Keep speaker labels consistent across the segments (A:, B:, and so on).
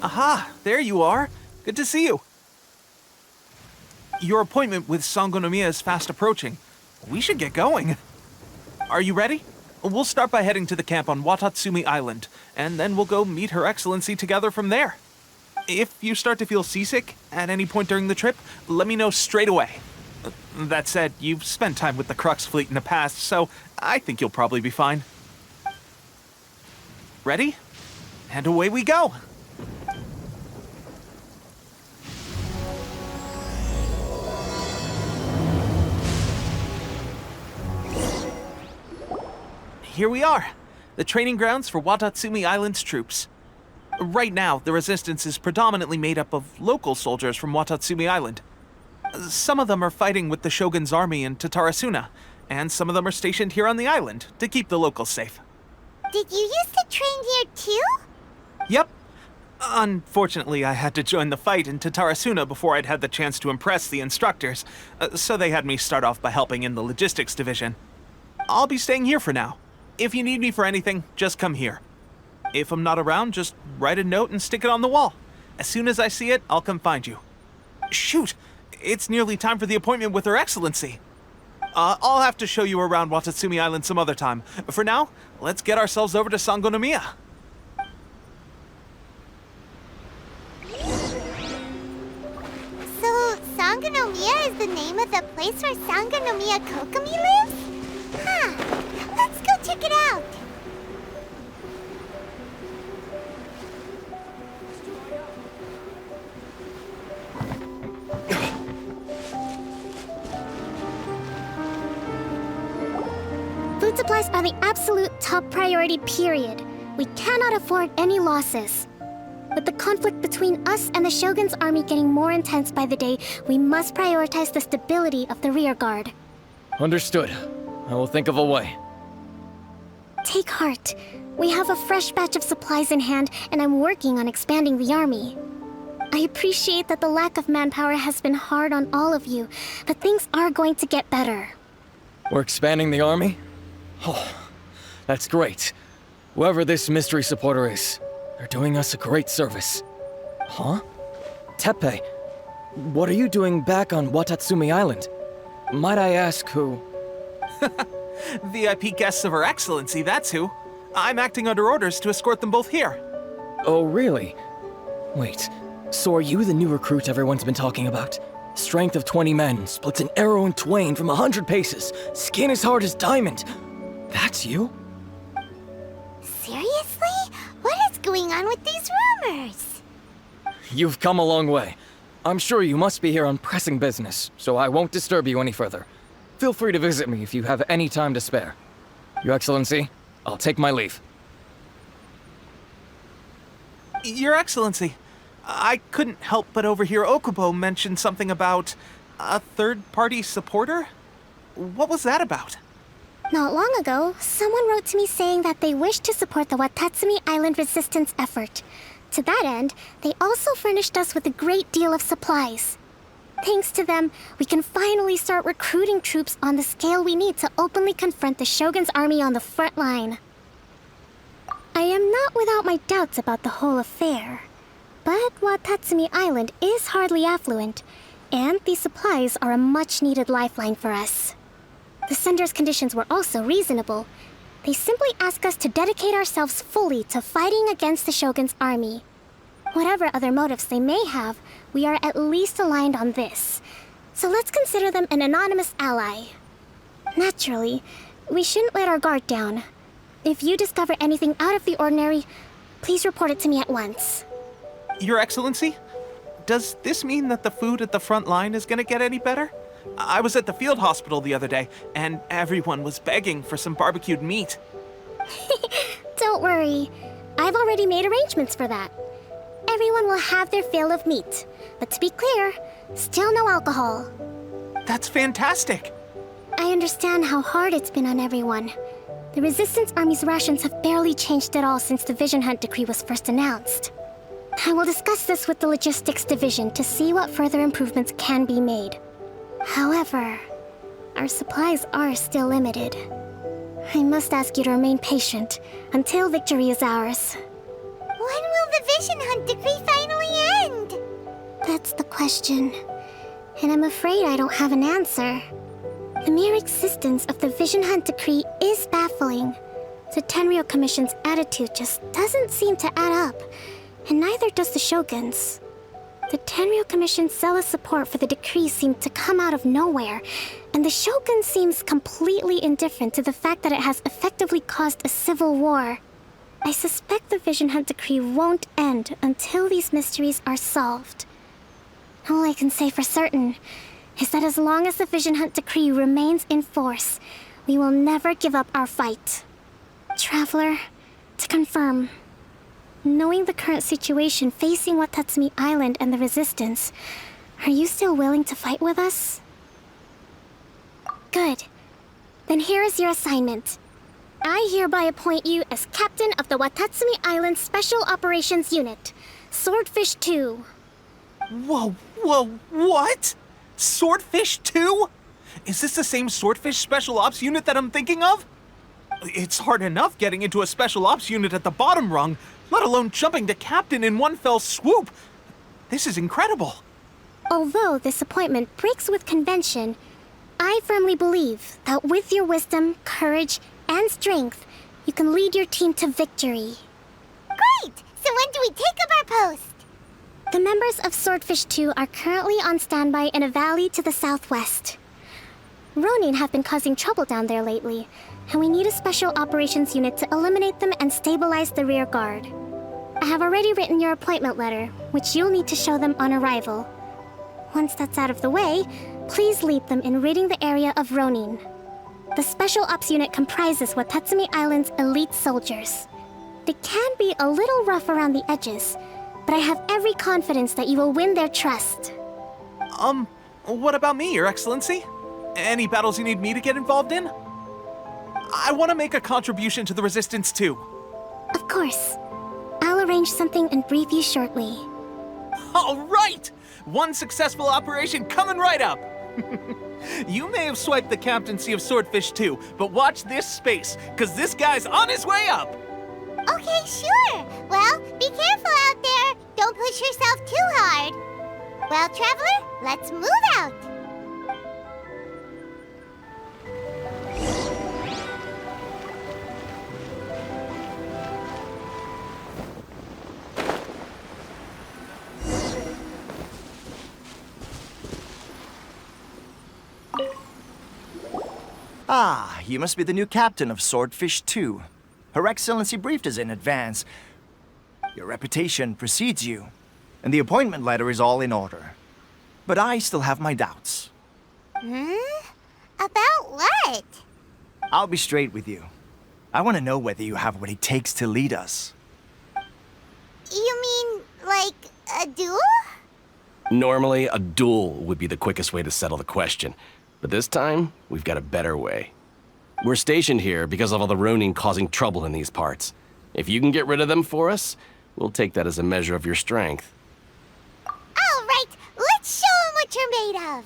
A: Aha, there you are. Good to see you. Your appointment with Sangonomiya is fast approaching. We should get going. Are you ready? We'll start by heading to the camp on Watatsumi Island, and then we'll go meet Her Excellency together from there. If you start to feel seasick at any point during the trip, let me know straight away. That said, you've spent time with the Crux fleet in the past, so I think you'll probably be fine. Ready? And away we go! Here we are, the training grounds for Watatsumi Island's troops. Right now, the resistance is predominantly made up of local soldiers from Watatsumi Island. Some of them are fighting with the Shogun's army in Tatarasuna, and some of them are stationed here on the island to keep the locals safe.
B: Did you used to train here too?
A: Yep. Unfortunately, I had to join the fight in Tatarasuna before I'd had the chance to impress the instructors, so they had me start off by helping in the logistics division. I'll be staying here for now. If you need me for anything, just come here. If I'm not around, just write a note and stick it on the wall. As soon as I see it, I'll come find you. Shoot! It's nearly time for the appointment with Her Excellency. I'll have to show you around Watatsumi Island some other time. For now, let's get ourselves over to Sangonomiya.
B: So, Sangonomiya is the name of the place where Sangonomiya Kokomi lives? Huh. Let's go check it out.
C: Food supplies are the absolute top priority, period. We cannot afford any losses. With the conflict between us and the Shogun's army getting more intense by the day, we must prioritize the stability of the rear guard.
D: Understood. I will think of a way.
C: Take heart. We have a fresh batch of supplies in hand, and I'm working on expanding the army. I appreciate that the lack of manpower has been hard on all of you, but things are going to get better.
D: We're expanding the army? Oh, that's great. Whoever this mystery supporter is, they're doing us a great service. Huh? Teppei, what are you doing back on Watatsumi Island? Might I ask who?
A: VIP guests of Her Excellency, that's who. I'm acting under orders to escort them both here.
D: Oh, really? Wait, so are you the new recruit everyone's been talking about? Strength of 20 men, splits an arrow in twain from 100 paces, skin as hard as diamond. That's you?
B: Seriously? What is going on with these rumors?
D: You've come a long way. I'm sure you must be here on pressing business, so I won't disturb you any further. Feel free to visit me if you have any time to spare. Your Excellency, I'll take my leave.
A: Your Excellency, I couldn't help but overhear Okubo mention something about a third-party supporter? What was that about?
C: Not long ago, someone wrote to me saying that they wish to support the Watatsumi Island resistance effort. To that end, they also furnished us with a great deal of supplies. Thanks to them, we can finally start recruiting troops on the scale we need to openly confront the Shogun's army on the front line. I am not without my doubts about the whole affair, but Watatsumi Island is hardly affluent, and these supplies are a much-needed lifeline for us. The sender's conditions were also reasonable. They simply ask us to dedicate ourselves fully to fighting against the Shogun's army. Whatever other motives they may have, we are at least aligned on this. So let's consider them an anonymous ally. Naturally, we shouldn't let our guard down. If you discover anything out of the ordinary, please report it to me at once.
A: Your Excellency, does this mean that the food at the front line is gonna get any better? I was at the field hospital the other day, and everyone was begging for some barbecued meat.
C: Don't worry. I've already made arrangements for that. Everyone will have their fill of meat. But to be clear, still no alcohol.
A: That's fantastic!
C: I understand how hard it's been on everyone. The Resistance Army's rations have barely changed at all since the Vision Hunt decree was first announced. I will discuss this with the Logistics Division to see what further improvements can be made. However, our supplies are still limited. I must ask you to remain patient until victory is ours.
B: When will the Vision Hunt decree finally end?
C: That's the question. And I'm afraid I don't have an answer. The mere existence of the Vision Hunt decree is baffling. The Tenryou Commission's attitude just doesn't seem to add up, and neither does the Shogun's. The Tenryou Commission's zealous support for the decree seemed to come out of nowhere, and the Shogun seems completely indifferent to the fact that it has effectively caused a civil war. I suspect the Vision Hunt decree won't end until these mysteries are solved. All I can say for certain is that as long as the Vision Hunt decree remains in force, we will never give up our fight. Traveler, to confirm, knowing the current situation facing Watatsumi Island and the Resistance, are you still willing to fight with us? Good. Then here is your assignment. I hereby appoint you as captain of the Watatsumi Island Special Operations Unit, Swordfish 2.
A: Whoa, what? Swordfish 2? Is this the same Swordfish Special Ops unit that I'm thinking of? It's hard enough getting into a Special Ops unit at the bottom rung, let alone jumping to captain in one fell swoop. This is incredible.
C: Although this appointment breaks with convention, I firmly believe that with your wisdom, courage, and strength, you can lead your team to victory.
B: Great! So when do we take up our post?
C: The members of Swordfish 2 are currently on standby in a valley to the southwest. Ronin have been causing trouble down there lately, and we need a special operations unit to eliminate them and stabilize the rear guard. I have already written your appointment letter, which you'll need to show them on arrival. Once that's out of the way, please lead them in ridding the area of Ronin. The Special Ops unit comprises Watatsumi Island's elite soldiers. They can be a little rough around the edges, but I have every confidence that you will win their trust.
A: What about me, Your Excellency? Any battles you need me to get involved in? I want to make a contribution to the Resistance too.
C: Of course. I'll arrange something and brief you shortly.
A: All right! One successful operation coming right up! You may have swiped the captaincy of Swordfish 2, but watch this space, because this guy's on his way up!
B: Okay, sure. Well, be careful out there. Don't push yourself too hard. Well, Traveler, let's move out.
E: Ah, you must be the new captain of Swordfish 2. Her Excellency briefed us in advance. Your reputation precedes you, and the appointment letter is all in order. But I still have my doubts.
B: About what?
E: I'll be straight with you. I want to know whether you have what it takes to lead us.
B: You mean, like, a duel?
F: Normally, a duel would be the quickest way to settle the question. But this time, we've got a better way. We're stationed here because of all the Ronin causing trouble in these parts. If you can get rid of them for us, we'll take that as a measure of your strength.
B: All right, let's show 'em what you're made of.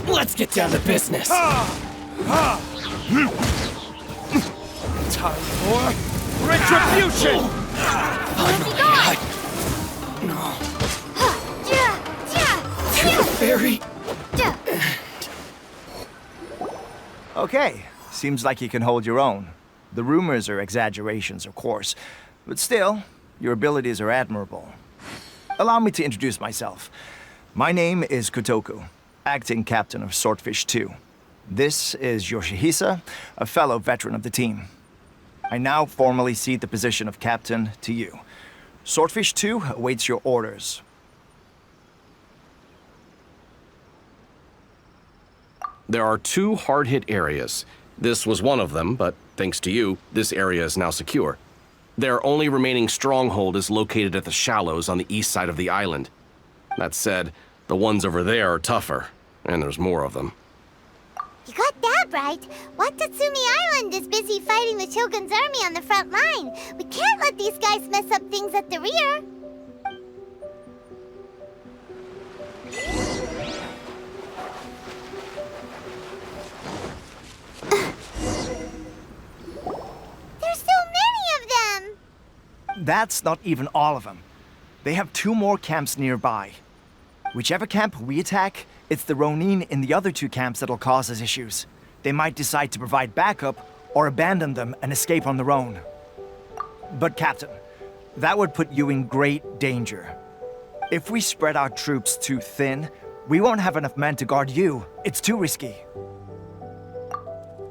D: Let's get down to business.
G: Time for retribution!
D: Fairy.
E: Okay, seems like you can hold your own. The rumors are exaggerations, of course, but still, your abilities are admirable. Allow me to introduce myself. My name is Kotoku, acting captain of Swordfish 2. This is Yoshihisa, a fellow veteran of the team. I now formally cede the position of captain to you. Swordfish 2 awaits your orders.
F: There are 2 hard-hit areas. This was one of them, but thanks to you, this area is now secure. Their only remaining stronghold is located at the shallows on the east side of the island. That said, the ones over there are tougher, and there's more of them.
B: You got that right. Watatsumi Island is busy fighting the Shogun's army on the front line. We can't let these guys mess up things at the rear. There's so many of them!
E: That's not even all of them. They have 2 more camps nearby. Whichever camp we attack, it's the Ronin in the other 2 camps that'll cause us issues. They might decide to provide backup or abandon them and escape on their own. But Captain, that would put you in great danger. If we spread our troops too thin, we won't have enough men to guard you. It's too risky.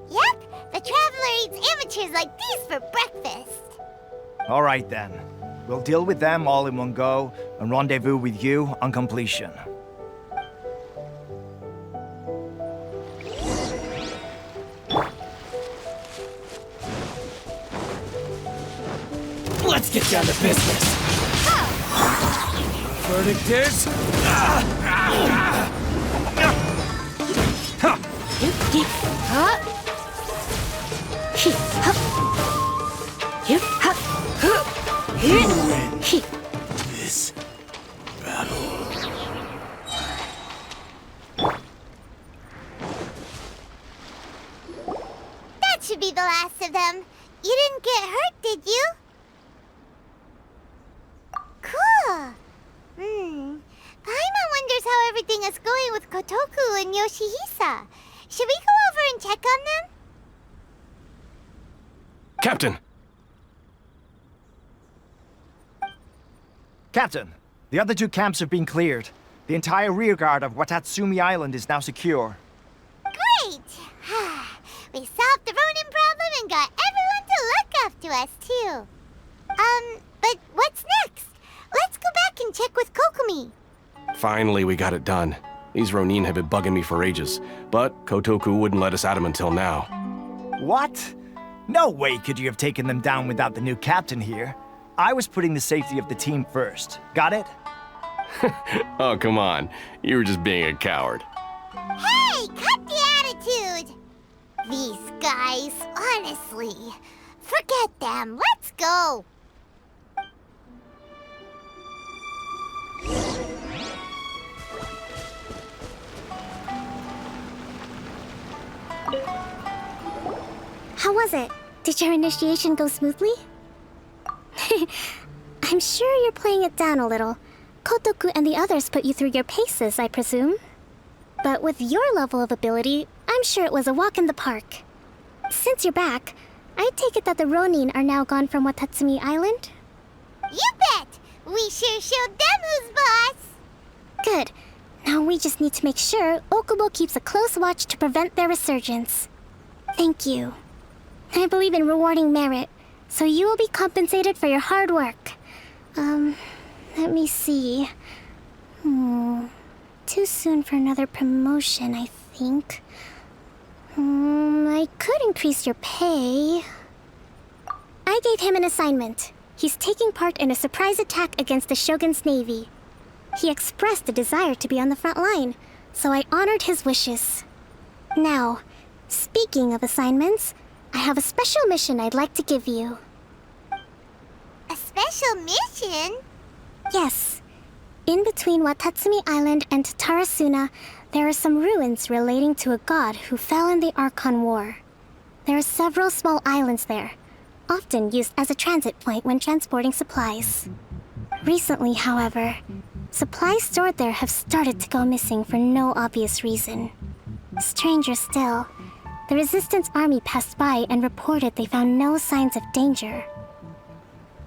B: Yep, the Traveler eats amateurs like these for breakfast.
E: All right then. We'll deal with them all in one go and rendezvous with you on completion.
D: Let's get down to business.
G: Verdict is...
H: This battle.
B: That should be the last of them. You didn't get hurt, did you? Cool. Paimon wonders how everything is going with Kotoku and Yoshihisa. Should we go over and check on them?
F: Captain!
E: Captain, the other 2 camps have been cleared. The entire rearguard of Watatsumi Island is now secure.
B: Great! We solved the Ronin problem and got everyone to look up to us, too. But what's next? Let's go back and check with Kokumi.
F: Finally, we got it done. These Ronin have been bugging me for ages, but Kotoku wouldn't let us at him until now.
E: What? No way could you have taken them down without the new captain here. I was putting the safety of the team first. Got it?
F: Oh, come on. You were just being a coward.
B: Hey, cut the attitude! These guys, honestly. Forget them. Let's go.
C: How was it? Did your initiation go smoothly? I'm sure you're playing it down a little. Kotoku and the others put you through your paces, I presume. But with your level of ability, I'm sure it was a walk in the park. Since you're back, I take it that the Ronin are now gone from Watatsumi Island?
B: You bet! We sure showed them who's boss!
C: Good. Now we just need to make sure Okubo keeps a close watch to prevent their resurgence. Thank you. I believe in rewarding merit, so you will be compensated for your hard work. Let me see. Too soon for another promotion, I think. I could increase your pay. I gave him an assignment. He's taking part in a surprise attack against the Shogun's navy. He expressed a desire to be on the front line, so I honored his wishes. Now, speaking of assignments, I have a special mission I'd like to give you.
B: A special mission?
C: Yes. In between Watatsumi Island and Tarasuna, there are some ruins relating to a god who fell in the Archon War. There are several small islands there, often used as a transit point when transporting supplies. Recently, however, supplies stored there have started to go missing for no obvious reason. Stranger still, the Resistance army passed by and reported they found no signs of danger.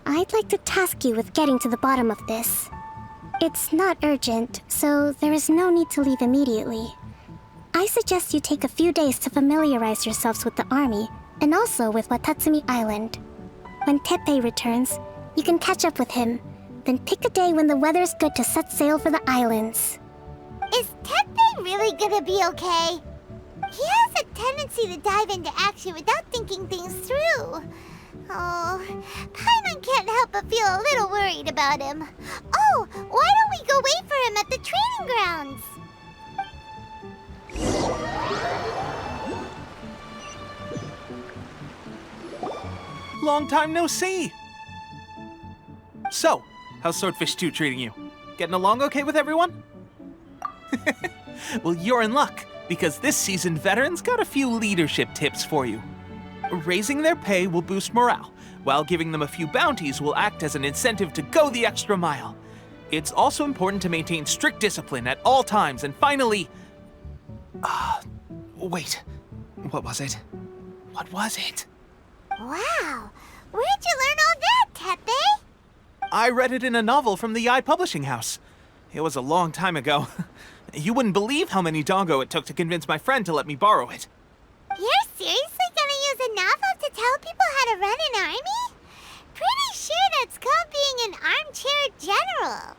C: I'd like to task you with getting to the bottom of this. It's not urgent, so there is no need to leave immediately. I suggest you take a few days to familiarize yourselves with the army, and also with Watatsumi Island. When Teppei returns, you can catch up with him, then pick a day when the weather's good to set sail for the islands.
B: Is Teppei really gonna be okay? He has a tendency to dive into action without thinking things through. Oh, Paimon can't help but feel a little worried about him. Oh, why don't we go wait for him at the training grounds?
A: Long time no see. So, how's Swordfish 2 treating you? Getting along okay with everyone? Well, you're in luck, because this seasoned veteran's got a few leadership tips for you. Raising their pay will boost morale, while giving them a few bounties will act as an incentive to go the extra mile. It's also important to maintain strict discipline at all times, and finally... wait. What was it? What was it?
B: Wow, where'd you learn all that, Tepe?
A: I read it in a novel from the Yi Publishing House. It was a long time ago. You wouldn't believe how many dongo it took to convince my friend to let me borrow it.
B: You're seriously gonna use a novel to tell people how to run an army? Pretty sure that's called being an armchair general.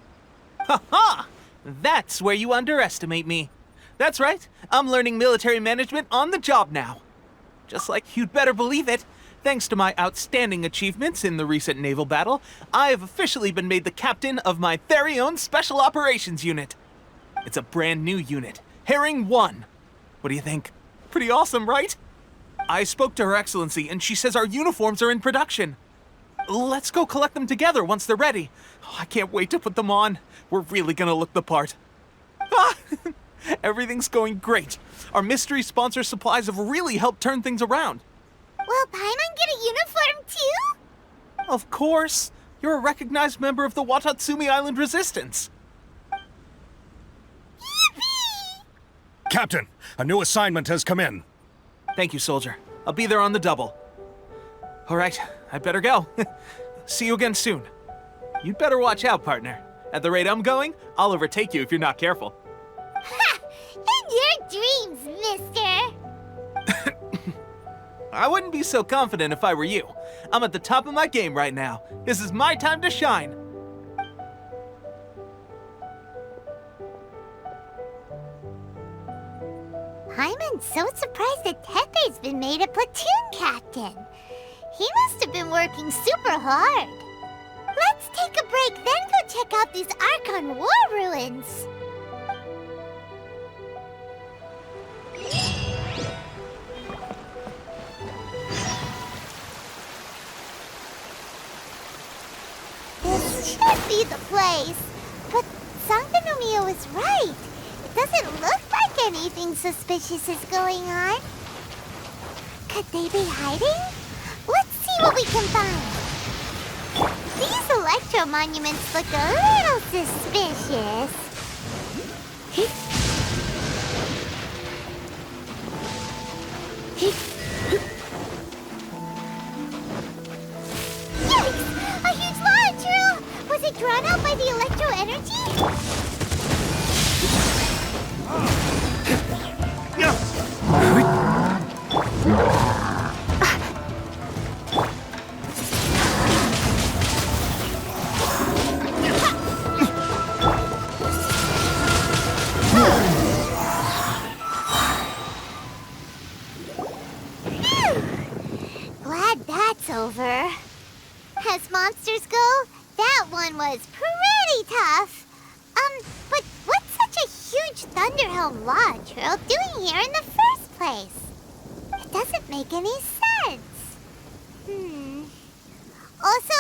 A: Ha ha! That's where you underestimate me. That's right, I'm learning military management on the job now. Just like you'd better believe it, thanks to my outstanding achievements in the recent naval battle, I have officially been made the captain of my very own Special Operations Unit. It's a brand new unit, Herring 1. What do you think? Pretty awesome, right? I spoke to Her Excellency, and she says our uniforms are in production. Let's go collect them together once they're ready. I can't wait to put them on. We're really gonna look the part. Ah! Everything's going great. Our mystery sponsor supplies have really helped turn things around.
B: Will Paimon get a uniform too?
A: Of course. You're a recognized member of the Watatsumi Island Resistance.
B: Yippee!
G: Captain, a new assignment has come in.
A: Thank you, soldier. I'll be there on the double. All right, I'd better go. See you again soon. You'd better watch out, partner. At the rate I'm going, I'll overtake you if you're not careful.
B: Ha! In your dreams, mister!
A: I wouldn't be so confident if I were you. I'm at the top of my game right now. This is my time to shine.
B: Paimon's so surprised that Tepe's been made a platoon captain. He must have been working super hard. Let's take a break, then go check out these Archon War ruins. This should be the place. But Sankanomiya was right. It doesn't look like anything suspicious is going on. Could they be hiding? Let's see what we can find. These electro monuments look a little suspicious. Yikes! A huge lava drill! Was it drawn out by the electro energy? Glad that's over. As monsters go, that one was pretty tough. But what's such a huge Thunderhelm lava trail doing here in the first place? It doesn't make any sense. Also,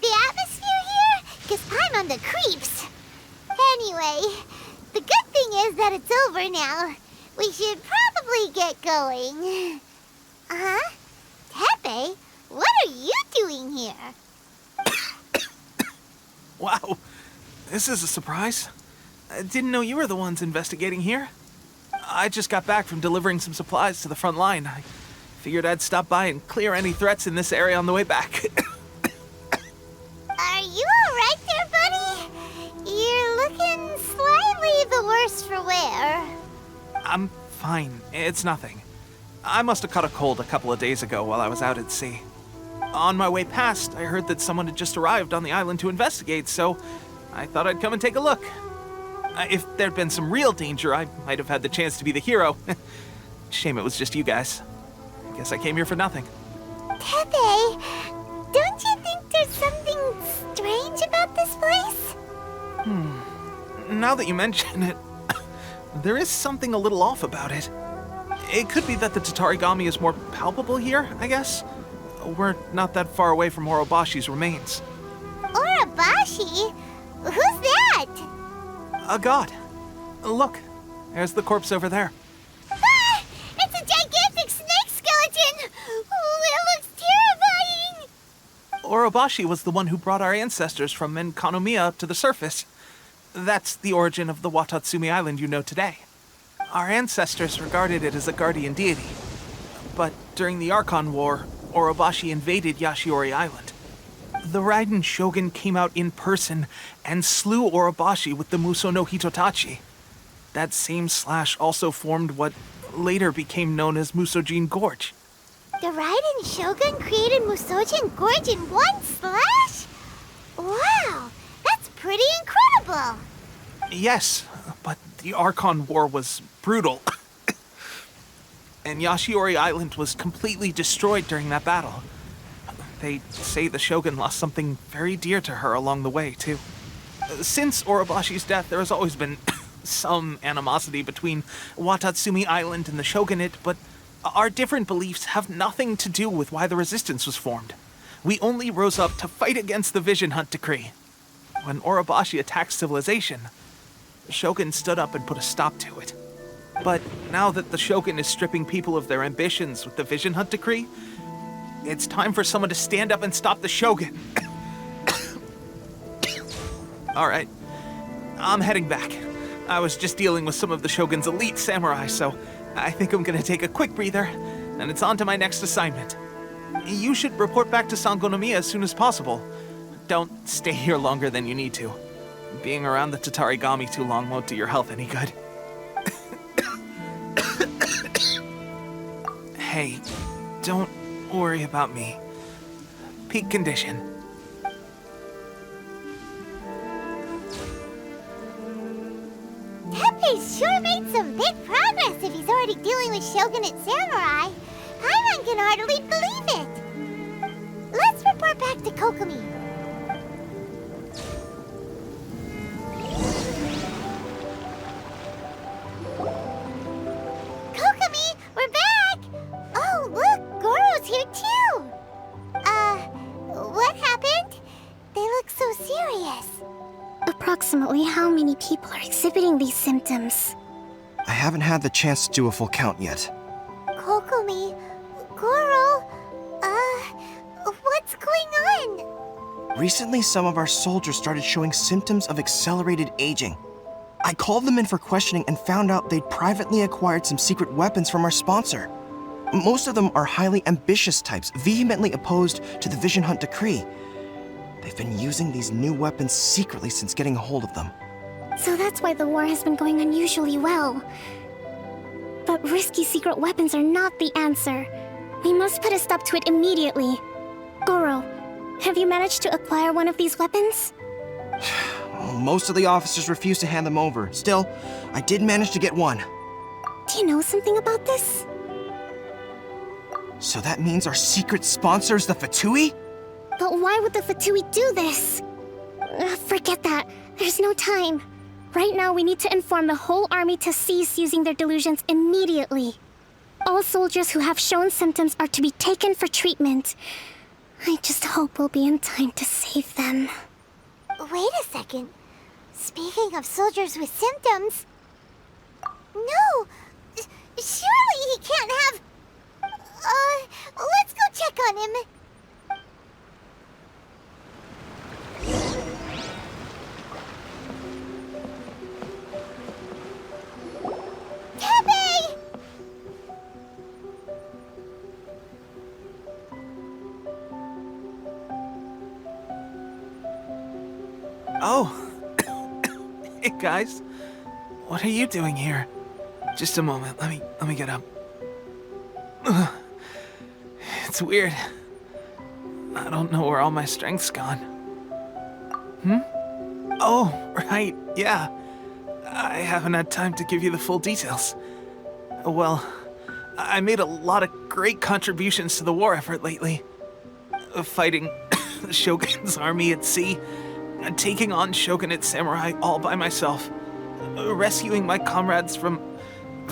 B: the atmosphere here gives Paimon the creeps. Anyway, the good thing is that it's over now. We should probably get going. Uh-huh. Tepe, what are you doing here?
A: Wow, this is a surprise. I didn't know you were the ones investigating here. I just got back from delivering some supplies to the front line. I figured I'd stop by and clear any threats in this area on the way back.
B: Are you alright there, buddy? You're looking slightly the worse for wear.
A: I'm fine. It's nothing. I must have caught a cold a couple of days ago while I was out at sea. On my way past, I heard that someone had just arrived on the island to investigate, so I thought I'd come and take a look. If there'd been some real danger, I might have had the chance to be the hero. Shame it was just you guys. I guess I came here for nothing.
B: Tepe, don't you think there's something strange about this place?
A: Now that you mention it, there is something a little off about it. It could be that the Tatarigami is more palpable here, I guess. We're not that far away from Orobashi's remains.
B: Orobashi? Who's that?
A: A god. Look, there's the corpse over there.
B: Ah! It's a gigantic snake skeleton! Oh, it looks terrifying!
A: Orobashi was the one who brought our ancestors from Enkanomiya to the surface. That's the origin of the Watatsumi Island you know today. Our ancestors regarded it as a guardian deity. But during the Archon War, Orobashi invaded Yashiori Island. The Raiden Shogun came out in person and slew Orobashi with the Muso no Hitotachi. That same slash also formed what later became known as Musojin Gorge.
B: The Raiden Shogun created Musojin Gorge in one slash? Wow, that's pretty incredible!
A: Yes, but the Archon War was brutal. And Yashiori Island was completely destroyed during that battle. They say the Shogun lost something very dear to her along the way, too. Since Orobashi's death, there has always been some animosity between Watatsumi Island and the Shogunate, but our different beliefs have nothing to do with why the resistance was formed. We only rose up to fight against the Vision Hunt Decree. When Orobashi attacked civilization, the Shogun stood up and put a stop to it. But now that the Shogun is stripping people of their ambitions with the Vision Hunt Decree, it's time for someone to stand up and stop the Shogun. All right, I'm heading back. I was just dealing with some of the Shogun's elite samurai, so I think I'm gonna take a quick breather, and it's on to my next assignment. You should report back to Sangonomiya as soon as possible. Don't stay here longer than you need to. Being around the Tatarigami too long won't do your health any good. Hey, don't worry about me. Peak condition.
B: Teppei's sure made some big progress if he's already dealing with Shogunate samurai. Paimon can hardly believe it. Let's report back to Kokomi. Kokomi, we're back! Oh, look, Goro's here too! What happened? They look so serious.
C: Approximately how many people are exhibiting these symptoms?
I: I haven't had the chance to do a full count yet.
B: Kokomi, Goro, what's going on?
I: Recently, some of our soldiers started showing symptoms of accelerated aging. I called them in for questioning and found out they'd privately acquired some secret weapons from our sponsor. Most of them are highly ambitious types, vehemently opposed to the Vision Hunt Decree. They've been using these new weapons secretly since getting a hold of them.
C: So that's why the war has been going unusually well. But risky secret weapons are not the answer. We must put a stop to it immediately. Goro, have you managed to acquire one of these weapons?
I: Most of the officers refuse to hand them over. Still, I did manage to get one.
C: Do you know something about this?
I: So that means our secret sponsor is the Fatui?
C: But why would the Fatui do this? Forget that. There's no time. Right now, we need to inform the whole army to cease using their delusions immediately. All soldiers who have shown symptoms are to be taken for treatment. I just hope we'll be in time to save them.
B: Wait a second. Speaking of soldiers with symptoms... No! Surely he can't have... let's go check on him. Teppei!
A: Oh. Hey guys. What are you doing here? Just a moment. Let me get up. It's weird. I don't know where all my strength's gone. Oh, right. Yeah. I haven't had time to give you the full details. Well, I made a lot of great contributions to the war effort lately. Fighting the Shogun's army at sea, taking on Shogunate samurai all by myself, rescuing my comrades from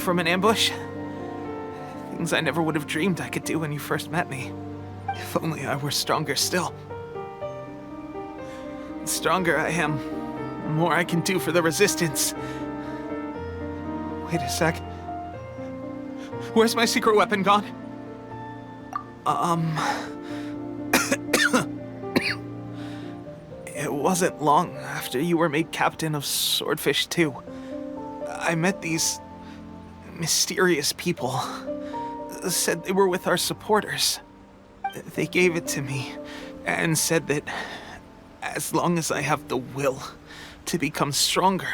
A: an ambush. Things I never would have dreamed I could do when you first met me. If only I were stronger still. The stronger I am, the more I can do for the Resistance. Wait a sec. Where's my secret weapon gone? It wasn't long after you were made captain of Swordfish 2. I met these mysterious people. Said they were with our supporters. They gave it to me and said that as long as I have the will to become stronger,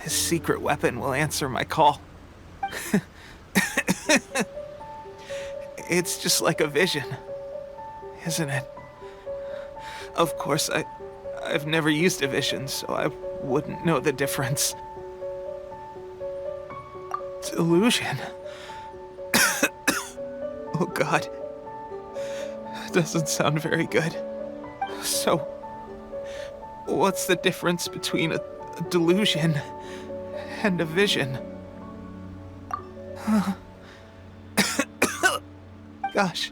A: his secret weapon will answer my call. It's just like a vision, isn't it? Of course, I've never used a vision, so I wouldn't know the difference. Delusion. Oh God. Doesn't sound very good. So, what's the difference between a delusion and a vision? Gosh.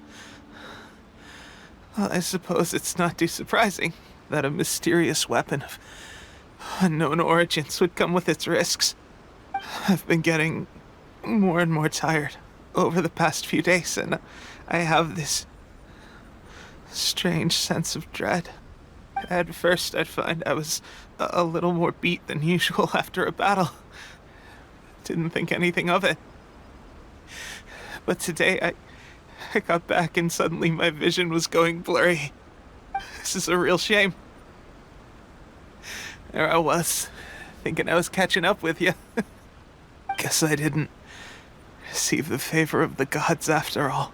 A: Well, I suppose it's not too surprising that a mysterious weapon of unknown origins would come with its risks. I've been getting more and more tired over the past few days, and I have this strange sense of dread. At first, I'd find I was a little more beat than usual after a battle. Didn't think anything of it. But today, I got back and suddenly my vision was going blurry. This is a real shame. There I was, thinking I was catching up with you. Guess I didn't receive the favor of the gods after all.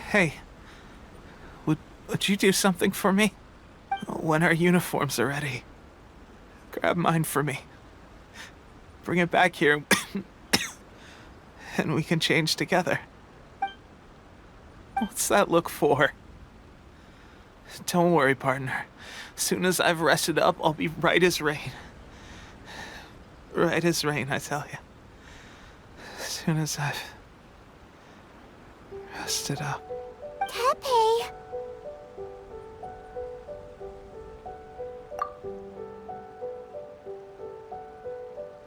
A: Hey, would you do something for me? When our uniforms are ready, grab mine for me. Bring it back here, and we can change together. What's that look for? Don't worry, partner. As soon as I've rested up, I'll be right as rain. Right as rain, I tell you. As soon as I've rested up.
B: Tepe!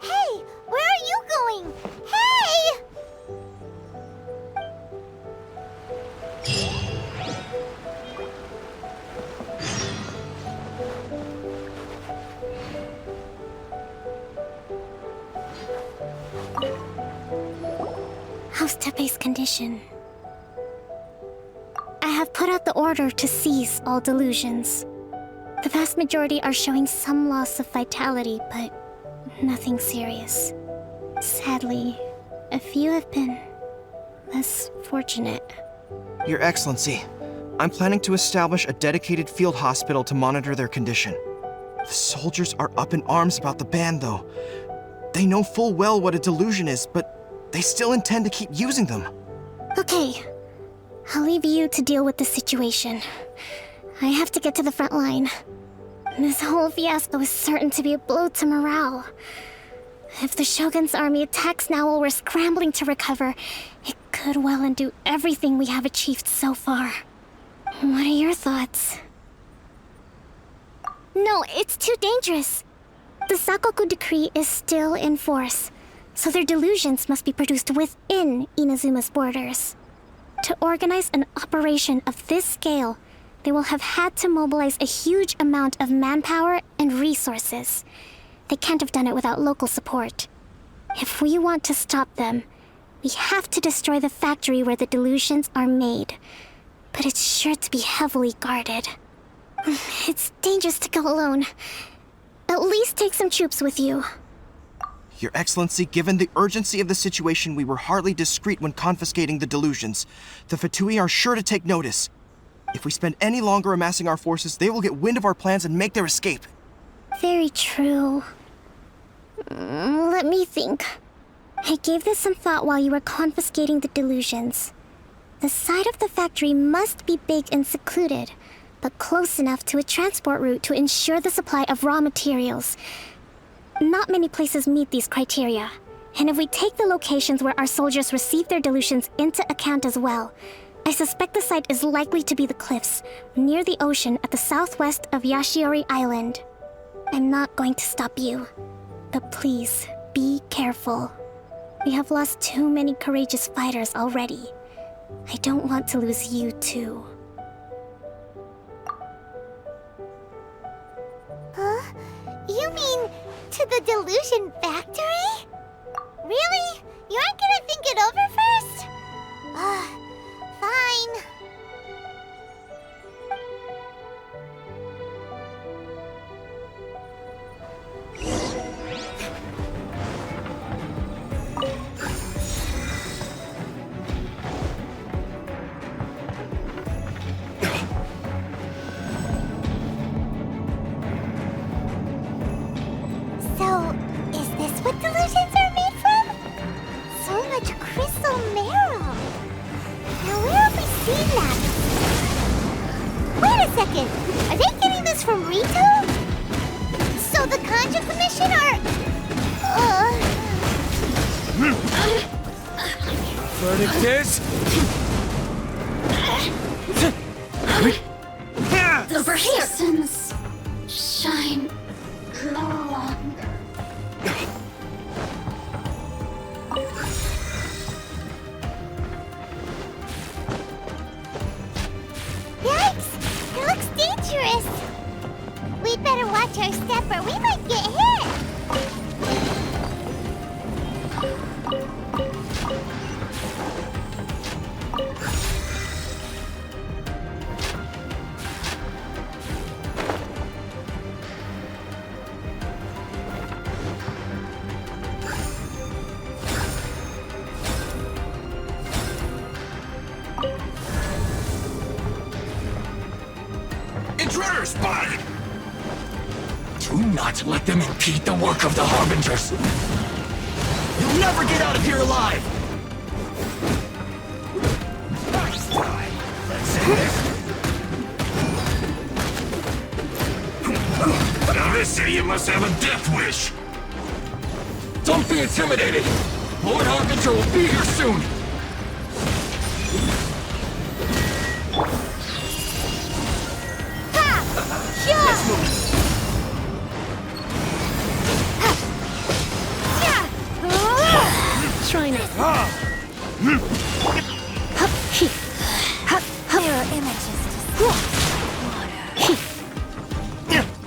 B: Hey! Where are you going? Hey!
C: How's Tepe's condition? I have put out the order to cease all delusions. The vast majority are showing some loss of vitality, but nothing serious. Sadly, a few have been less fortunate.
I: Your Excellency, I'm planning to establish a dedicated field hospital to monitor their condition. The soldiers are up in arms about the ban, though. They know full well what a delusion is, but they still intend to keep using them.
C: Okay, I'll leave you to deal with the situation. I have to get to the front line. This whole fiasco is certain to be a blow to morale. If the Shogun's army attacks now while we're scrambling to recover, it could well undo everything we have achieved so far. What are your thoughts? No, it's too dangerous. The Sakoku decree is still in force, so their delusions must be produced within Inazuma's borders. To organize an operation of this scale, they will have had to mobilize a huge amount of manpower and resources. They can't have done it without local support. If we want to stop them, we have to destroy the factory where the delusions are made. But it's sure to be heavily guarded. It's dangerous to go alone. At least take some troops with you.
I: Your Excellency, given the urgency of the situation, we were hardly discreet when confiscating the delusions. The Fatui are sure to take notice. If we spend any longer amassing our forces, they will get wind of our plans and make their escape.
C: Very true. Let me think. I gave this some thought while you were confiscating the delusions. The side of the factory must be big and secluded, but close enough to a transport route to ensure the supply of raw materials. Not many places meet these criteria, and if we take the locations where our soldiers receive their delusions into account as well, I suspect the site is likely to be the cliffs, near the ocean at the southwest of Yashiori Island. I'm not going to stop you, but please, be careful. We have lost too many courageous fighters already. I don't want to lose you too.
B: Huh? You mean to the delusion factory? Really? You aren't gonna think it over first? Fine. So, is this what delusions are made from? So much crystal marrow. Now where have we seen that? Wait a second. Are they getting this from Rito? So the Conjure Commission are...
D: Verdict is...
J: The persistence shine no longer.
B: Yikes! It looks dangerous. We'd better watch our step or we might get hit.
H: Intruder spotted! Do not let them impede the work of the Harbingers! You'll never get out of here alive! Now this idiot must have a death wish! Don't be intimidated! Lord Harbinger will be here soon!
C: Try it.
J: Mirror images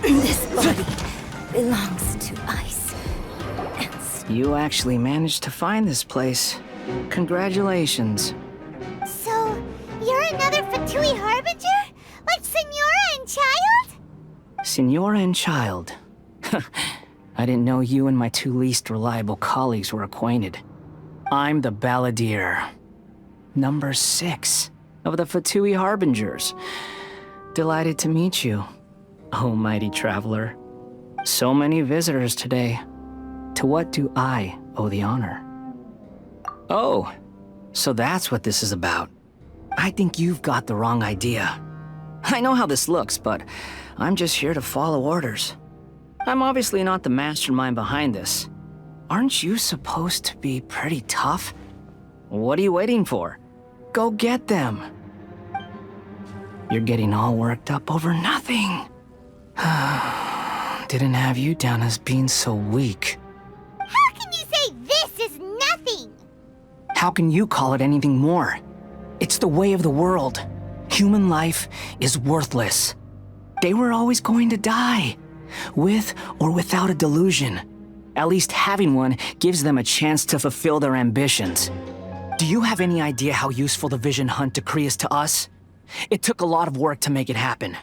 J: This body belongs to ice.
K: You actually managed to find this place. Congratulations.
B: So, you're another Fatui Harbinger? Like Senora and Child?
K: Senora and Child. I didn't know you and my two least reliable colleagues were acquainted. I'm the Balladeer. Number 6 of the Fatui Harbingers. Delighted to meet you, oh mighty traveler. So many visitors today. To what do I owe the honor? Oh, so that's what this is about. I think you've got the wrong idea. I know how this looks, but I'm just here to follow orders. I'm obviously not the mastermind behind this. Aren't you supposed to be pretty tough? What are you waiting for? Go get them. You're getting all worked up over nothing. Didn't have you down as being so weak.
B: How can you say this is nothing?
K: How can you call it anything more? It's the way of the world. Human life is worthless. They were always going to die, with or without a delusion. At least having one gives them a chance to fulfill their ambitions. Do you have any idea how useful the Vision Hunt decree is to us? It took a lot of work to make it happen.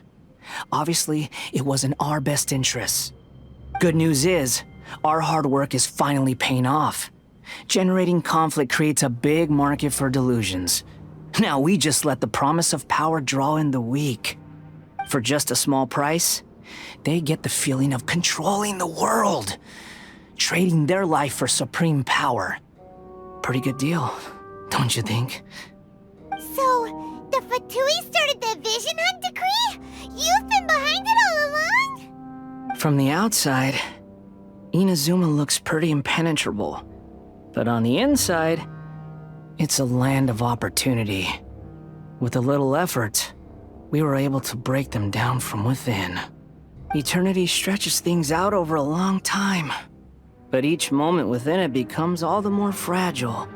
K: Obviously, it was in our best interests. Good news is, our hard work is finally paying off. Generating conflict creates a big market for delusions. Now we just let the promise of power draw in the weak. For just a small price, they get the feeling of controlling the world. Trading their life for supreme power. Pretty good deal, don't you think?
B: So, the Fatui started the Vision Hunt decree? You've been behind it all along?
K: From the outside, Inazuma looks pretty impenetrable. But on the inside, it's a land of opportunity. With a little effort, we were able to break them down from within. Eternity stretches things out over a long time, but each moment within it becomes all the more fragile.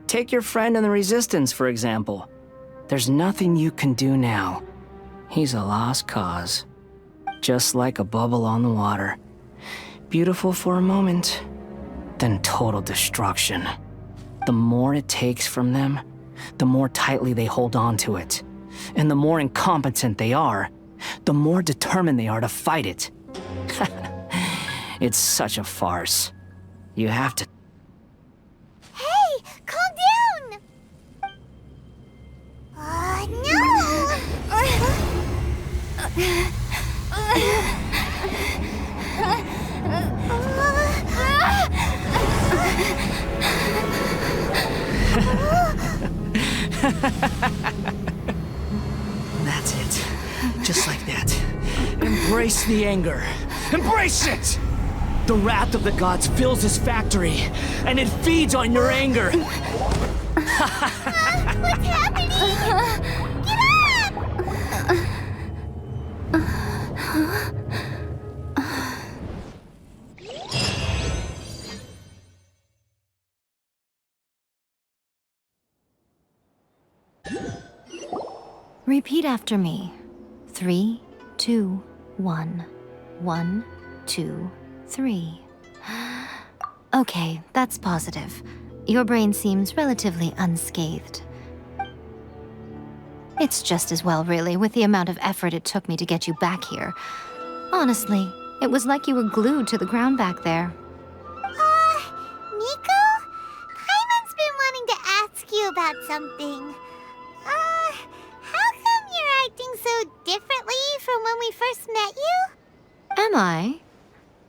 K: Take your friend in the Resistance, for example. There's nothing you can do now. He's a lost cause. Just like a bubble on the water. Beautiful for a moment, then total destruction. The more it takes from them, the more tightly they hold on to it. And the more incompetent they are, the more determined they are to fight it. It's such a farce. You have to...
B: Hey, calm down!
K: That's it. Just like that. Embrace the anger. Embrace it! The wrath of the gods fills this factory, and it feeds on your anger.
B: What's happening? Get
J: Repeat after me. 3, 2, 1. 1, 2, 3. Okay, that's positive. Your brain seems relatively unscathed. It's just as well, really, with the amount of effort it took me to get you back here. Honestly, it was like you were glued to the ground back there.
B: Nico? Paimon's been wanting to ask you about something. How come you're acting so differently from when we first met you?
J: Am I?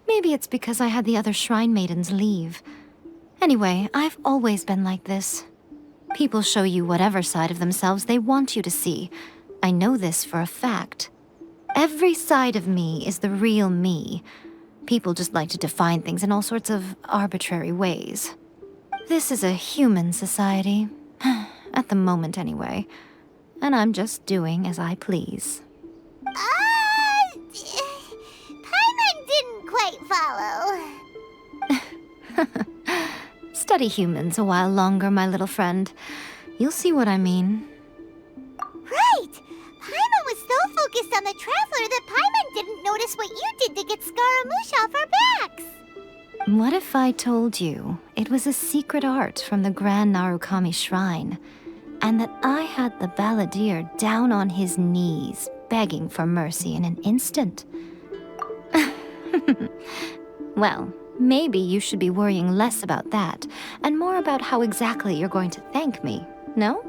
J: Maybe it's because I had the other shrine maidens leave. Anyway, I've always been like this. People show you whatever side of themselves they want you to see. I know this for a fact. Every side of me is the real me. People just like to define things in all sorts of arbitrary ways. This is a human society. At the moment, anyway. And I'm just doing as I please.
B: Paimon didn't quite follow.
J: Study humans a while longer, my little friend. You'll see what I mean.
B: Right! Paimon was so focused on the Traveler that Paimon didn't notice what you did to get Scaramouche off our backs.
J: What if I told you it was a secret art from the Grand Narukami Shrine, and that I had the balladeer down on his knees, begging for mercy in an instant? Well, maybe you should be worrying less about that, and more about how exactly you're going to thank me, no?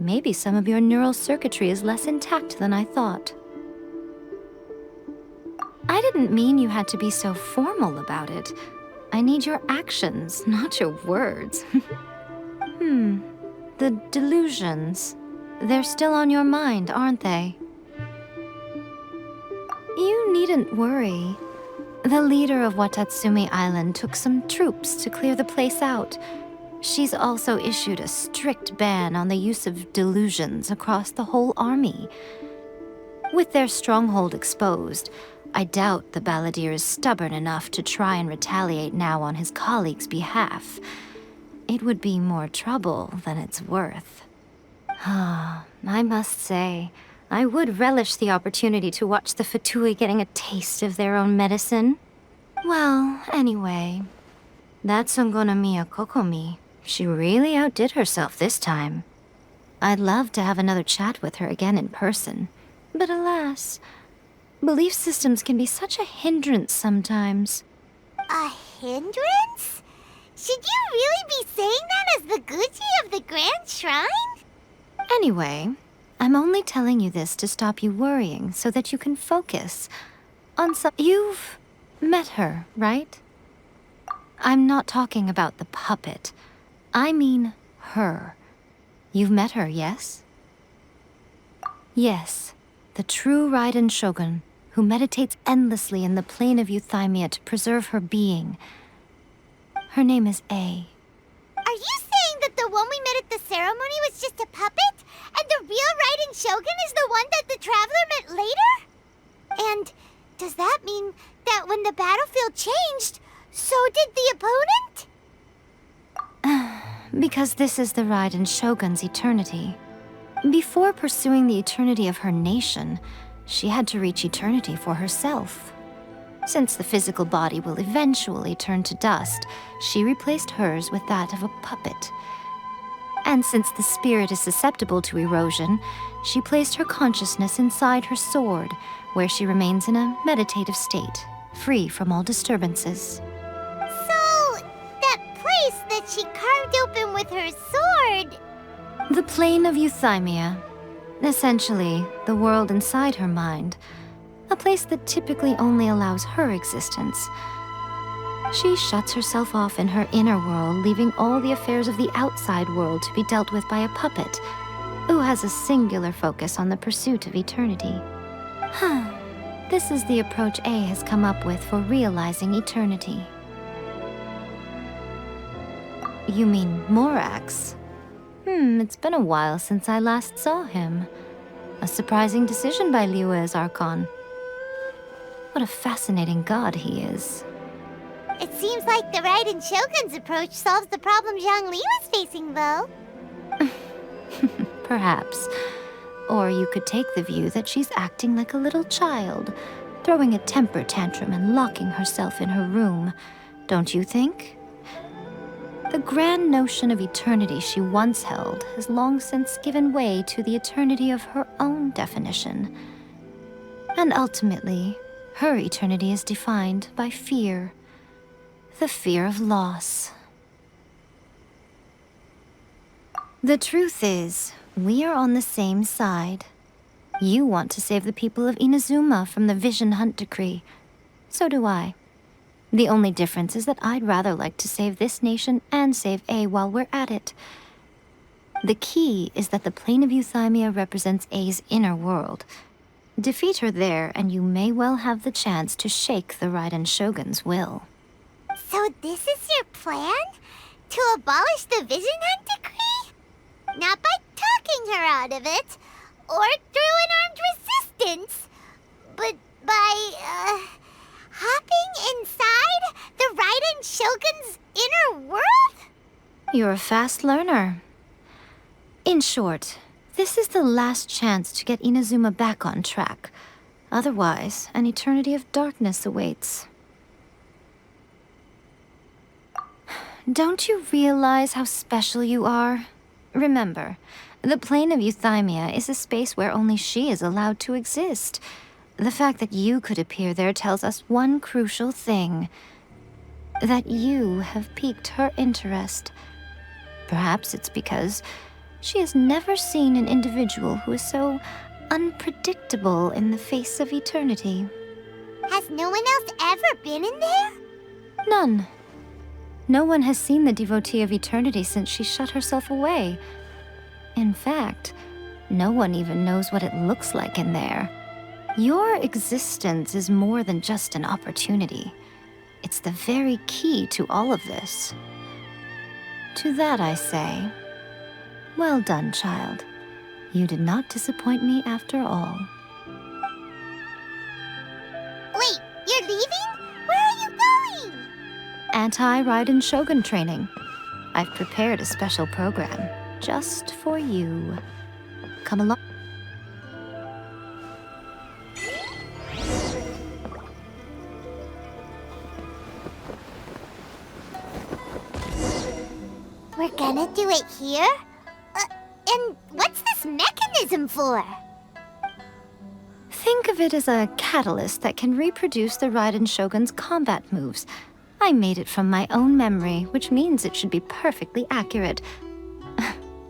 J: Maybe some of your neural circuitry is less intact than I thought. I didn't mean you had to be so formal about it. I need your actions, not your words. The delusions. They're still on your mind, aren't they? You needn't worry. The leader of Watatsumi Island took some troops to clear the place out. She's also issued a strict ban on the use of delusions across the whole army. With their stronghold exposed, I doubt the balladeer is stubborn enough to try and retaliate now on his colleague's behalf. It would be more trouble than it's worth. I must say, I would relish the opportunity to watch the Fatui getting a taste of their own medicine. Well, anyway, that Songonomiya Kokomi, she really outdid herself this time. I'd love to have another chat with her again in person, but alas, belief systems can be such a hindrance sometimes.
B: A hindrance? Should you really be saying that as the Gucci of the Grand Shrine?
J: Anyway, I'm only telling you this to stop you worrying so that you can focus on some... You've met her, right? I'm not talking about the puppet. I mean her. You've met her, yes? Yes, the true Raiden Shogun, who meditates endlessly in the plane of Euthymia to preserve her being. Her name is A.
B: Are you saying that the the one we met at the ceremony was just a puppet? And the real Raiden Shogun is the one that the Traveler met later? And does that mean that when the battlefield changed, so did the opponent?
J: Because this is the Raiden Shogun's eternity. Before pursuing the eternity of her nation, she had to reach eternity for herself. Since the physical body will eventually turn to dust, she replaced hers with that of a puppet. And since the spirit is susceptible to erosion, she placed her consciousness inside her sword, where she remains in a meditative state, free from all disturbances.
B: So, that place that she carved open with her sword...
J: The plane of euthymia. Essentially, the world inside her mind. A place that typically only allows her existence. She shuts herself off in her inner world, leaving all the affairs of the outside world to be dealt with by a puppet, who has a singular focus on the pursuit of eternity. This is the approach A has come up with for realizing eternity. You mean Morax? It's been a while since I last saw him. A surprising decision by Liyue's Archon. What a fascinating god he is.
B: It seems like the Raiden Shogun's approach solves the problem Zhang Li was facing, though.
J: Perhaps. Or you could take the view that she's acting like a little child, throwing a temper tantrum and locking herself in her room. Don't you think? The grand notion of eternity she once held has long since given way to the eternity of her own definition. And ultimately, her eternity is defined by fear. The fear of loss. The truth is, we are on the same side. You want to save the people of Inazuma from the Vision Hunt decree. So do I. The only difference is that I'd rather like to save this nation and save A while we're at it. The key is that the plane of euthymia represents A's inner world. Defeat her there, and you may well have the chance to shake the Raiden Shogun's will.
B: So this is your plan? To abolish the Vision Hunt decree? Not by talking her out of it, or through an armed resistance, but by, hopping inside the Raiden Shogun's inner world?
J: You're a fast learner. In short, this is the last chance to get Inazuma back on track. Otherwise, an eternity of darkness awaits. Don't you realize how special you are? Remember, the plane of euthymia is a space where only she is allowed to exist. The fact that you could appear there tells us one crucial thing. That you have piqued her interest. Perhaps it's because she has never seen an individual who is so unpredictable in the face of eternity.
B: Has no one else ever been in there?
J: None. No one has seen the devotee of eternity since she shut herself away. In fact, no one even knows what it looks like in there. Your existence is more than just an opportunity. It's the very key to all of this. To that I say, well done, child. You did not disappoint me after all.
B: Wait, you're leaving? Where are you going?
J: Anti-Raiden Shogun training. I've prepared a special program just for you. Come along.
B: We're gonna do it here? And what's this mechanism for?
J: Think of it as a catalyst that can reproduce the Raiden Shogun's combat moves. I made it from my own memory, which means it should be perfectly accurate.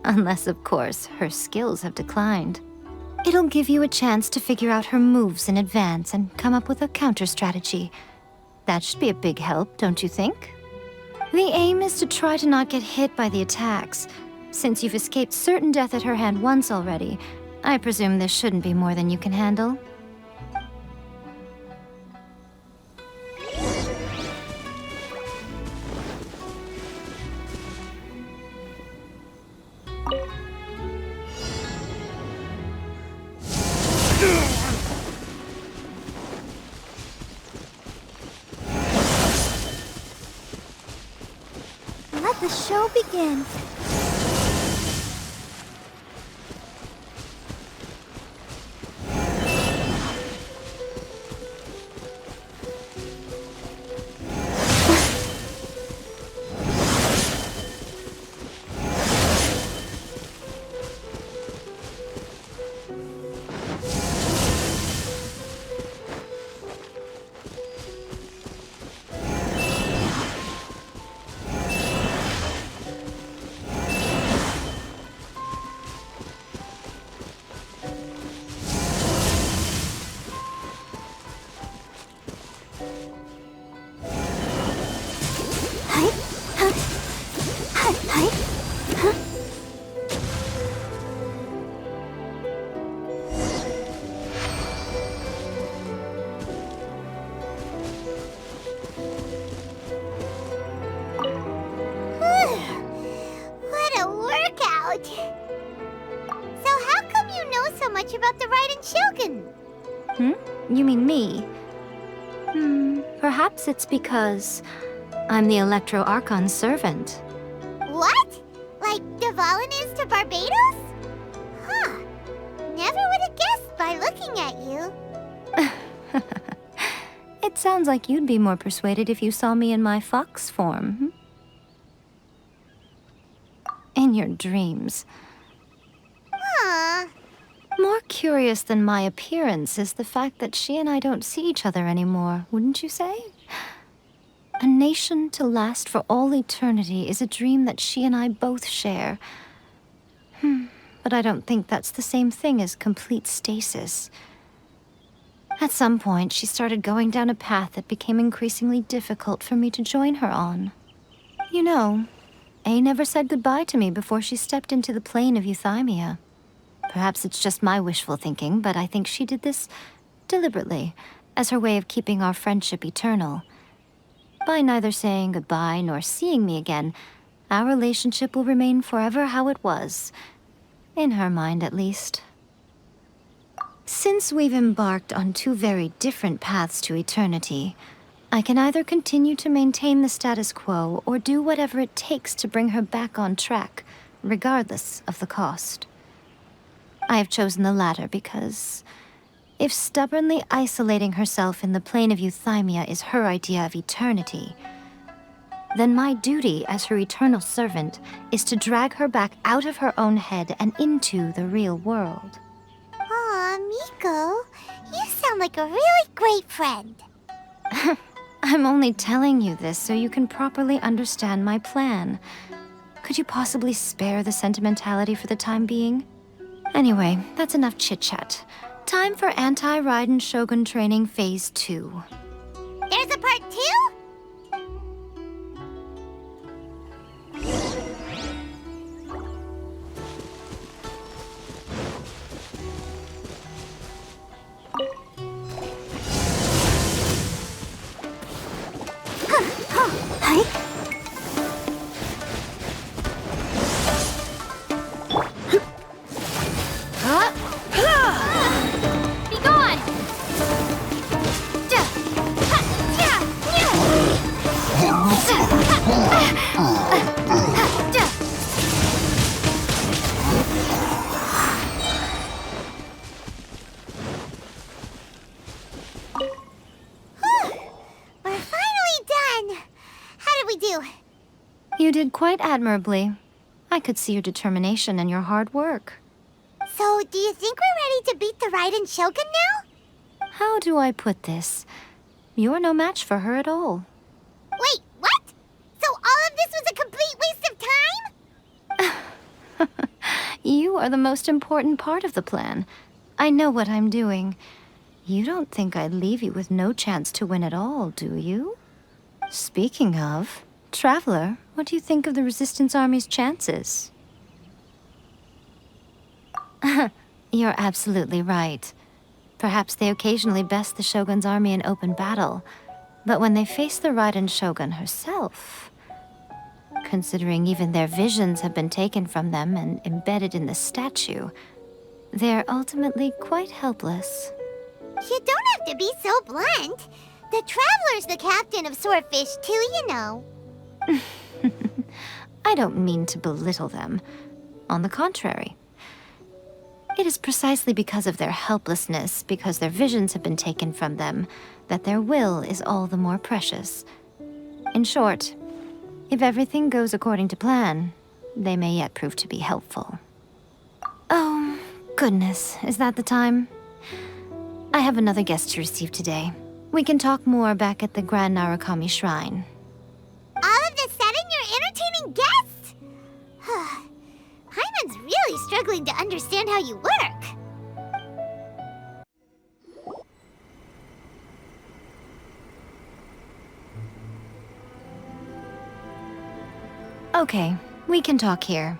J: Unless, of course, her skills have declined. It'll give you a chance to figure out her moves in advance and come up with a counter-strategy. That should be a big help, don't you think? The aim is to try to not get hit by the attacks. Since you've escaped certain death at her hand once already, I presume this shouldn't be more than you can handle.
B: let the show begin. What a workout! So how come you know so much about the Raiden Shogun?
J: You mean me? Perhaps it's because I'm the Electro Archon's servant.
B: What? Like Dvalin is to Barbados? Huh. Never would have guessed by looking at you.
J: It sounds like you'd be more persuaded if you saw me in my fox form. In your dreams.
B: Huh.
J: More curious than my appearance is the fact that she and I don't see each other anymore, wouldn't you say? A nation to last for all eternity is a dream that she and I both share. But I don't think that's the same thing as complete stasis. At some point, she started going down a path that became increasingly difficult for me to join her on. You know, A never said goodbye to me before she stepped into the plane of Euthymia. Perhaps it's just my wishful thinking, but I think she did this deliberately, as her way of keeping our friendship eternal. By neither saying goodbye nor seeing me again, our relationship will remain forever how it was. In her mind, at least. Since we've embarked on two very different paths to eternity, I can either continue to maintain the status quo or do whatever it takes to bring her back on track, regardless of the cost. I have chosen the latter because if stubbornly isolating herself in the plane of Euthymia is her idea of eternity, then my duty as her eternal servant is to drag her back out of her own head and into the real world.
B: Aw, Miko, you sound like a really great friend.
J: I'm only telling you this so you can properly understand my plan. Could you possibly spare the sentimentality for the time being? Anyway, that's enough chit-chat. Time for Anti-Raiden Shogun Training Phase 2.
B: There's a part 2?
J: You did quite admirably. I could see your determination and your hard work.
B: So, do you think we're ready to beat the Raiden Shogun now?
J: How do I put this? You're no match for her at all.
B: Wait, what? So all of this was a complete waste of time?
J: You are the most important part of the plan. I know what I'm doing. You don't think I'd leave you with no chance to win at all, do you? Speaking of, Traveler, what do you think of the Resistance Army's chances? You're absolutely right. Perhaps they occasionally best the Shogun's army in open battle, but when they face the Raiden Shogun herself, considering even their visions have been taken from them and embedded in the statue, they're ultimately quite helpless.
B: You don't have to be so blunt. The Traveler's the captain of Swordfish too, you know.
J: I don't mean to belittle them. On the contrary. It is precisely because of their helplessness, because their visions have been taken from them, that their will is all the more precious. In short, if everything goes according to plan, they may yet prove to be helpful. Oh, goodness, is that the time? I have another guest to receive today. We can talk more back at the Grand Narukami Shrine.
B: All of this sudden, you're entertaining guests? Paimon's really struggling to understand how you work.
J: Okay, we can talk here.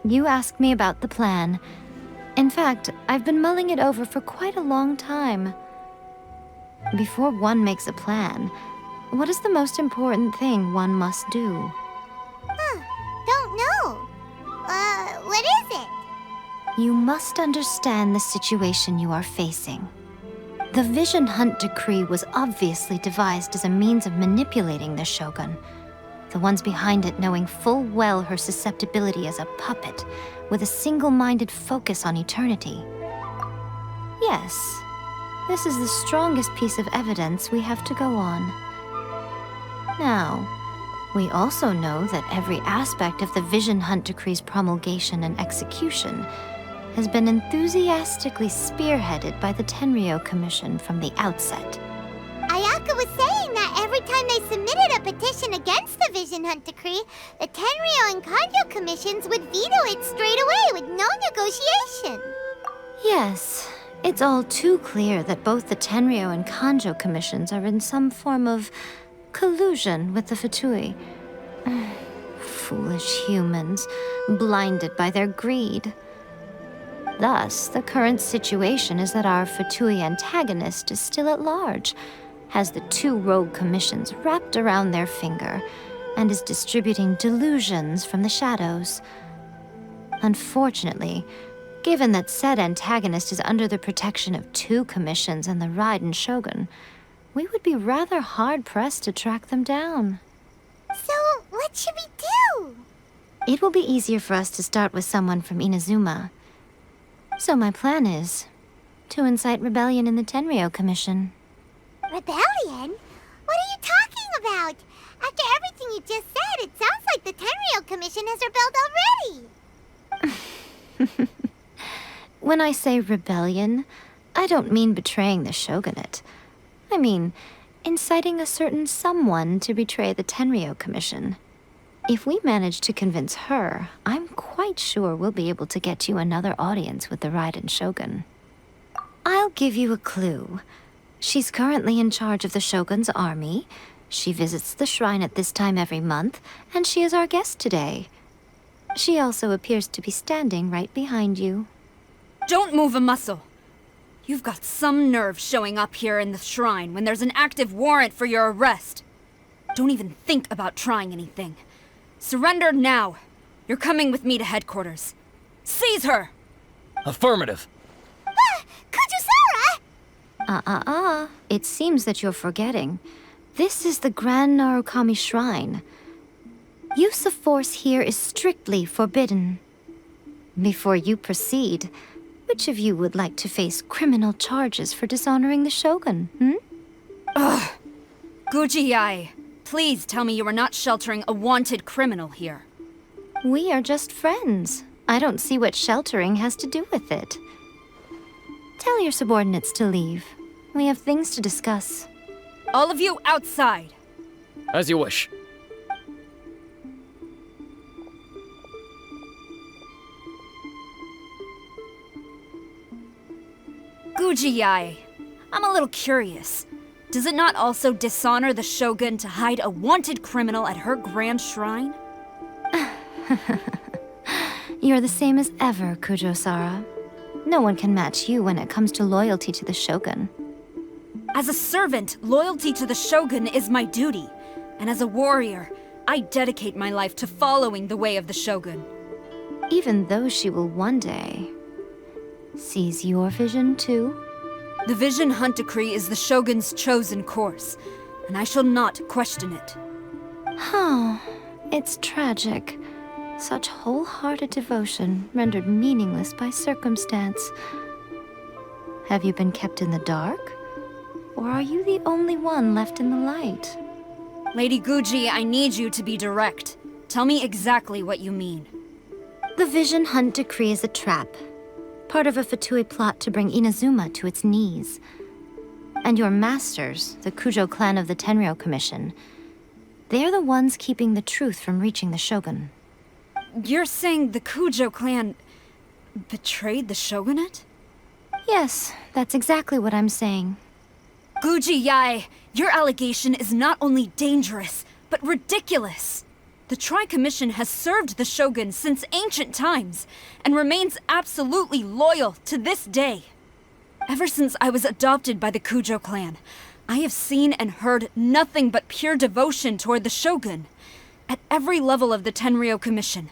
J: You asked me about the plan. In fact, I've been mulling it over for quite a long time. Before one makes a plan, what is the most important thing one must do?
B: Don't know. What is it?
J: You must understand the situation you are facing. The Vision Hunt Decree was obviously devised as a means of manipulating the Shogun, the ones behind it knowing full well her susceptibility as a puppet, with a single-minded focus on eternity. Yes, this is the strongest piece of evidence we have to go on. Now, we also know that every aspect of the Vision Hunt Decree's promulgation and execution has been enthusiastically spearheaded by the Tenryou Commission from the outset.
B: Ayaka was saying that every time they submitted a petition against the Vision Hunt Decree, the Tenryou and Kanjo commissions would veto it straight away with no negotiation.
J: Yes, it's all too clear that both the Tenryou and Kanjo commissions are in some form of collusion with the Fatui. Foolish humans, blinded by their greed. Thus, the current situation is that our Fatui antagonist is still at large, has the two rogue commissions wrapped around their finger, and is distributing delusions from the shadows. Unfortunately, given that said antagonist is under the protection of two commissions and the Raiden Shogun, we would be rather hard-pressed to track them down.
B: So, what should we do?
J: It will be easier for us to start with someone from Inazuma. So my plan is to incite rebellion in the Tenryou Commission.
B: Rebellion? What are you talking about? After everything you just said, it sounds like the Tenryou Commission has rebelled already.
J: When I say rebellion, I don't mean betraying the shogunate. I mean inciting a certain someone to betray the Tenryou Commission. If we manage to convince her, I'm quite sure we'll be able to get you another audience with the Raiden Shogun. I'll give you a clue. She's currently in charge of the Shogun's army. She visits the shrine at this time every month, and she is our guest today. She also appears to be standing right behind you.
L: Don't move a muscle. You've got some nerve showing up here in the shrine when there's an active warrant for your arrest. Don't even think about trying anything. Surrender now. You're coming with me to headquarters. Seize her!
D: Affirmative.
B: Kujusara!
J: It seems that you're forgetting. This is the Grand Narukami Shrine. Use of force here is strictly forbidden. Before you proceed, which of you would like to face criminal charges for dishonoring the Shogun,
L: Ugh! Guji-ai, please tell me you are not sheltering a wanted criminal here.
J: We are just friends. I don't see what sheltering has to do with it. Tell your subordinates to leave. We have things to discuss.
L: All of you outside.
D: As you wish.
L: Guji-ai, I'm a little curious. Does it not also dishonor the Shogun to hide a wanted criminal at her grand shrine?
J: You're the same as ever, Kujo-sara. No one can match you when it comes to loyalty to the Shogun.
L: As a servant, loyalty to the Shogun is my duty. And as a warrior, I dedicate my life to following the way of the Shogun.
J: Even though she will one day seize your vision too?
L: The Vision Hunt Decree is the Shogun's chosen course, and I shall not question it.
J: Oh, it's tragic. Such wholehearted devotion rendered meaningless by circumstance. Have you been kept in the dark? Or are you the only one left in the light?
L: Lady Guji, I need you to be direct. Tell me exactly what you mean.
J: The Vision Hunt decree is a trap. Part of a Fatui plot to bring Inazuma to its knees. And your masters, the Kujo clan of the Tenryou Commission, they're the ones keeping the truth from reaching the Shogun.
L: You're saying the Kujo clan betrayed the shogunate?
J: Yes, that's exactly what I'm saying.
L: Guji Yae, your allegation is not only dangerous, but ridiculous. The Tri-Commission has served the Shogun since ancient times, and remains absolutely loyal to this day. Ever since I was adopted by the Kujo clan, I have seen and heard nothing but pure devotion toward the Shogun. At every level of the Tenryou Commission,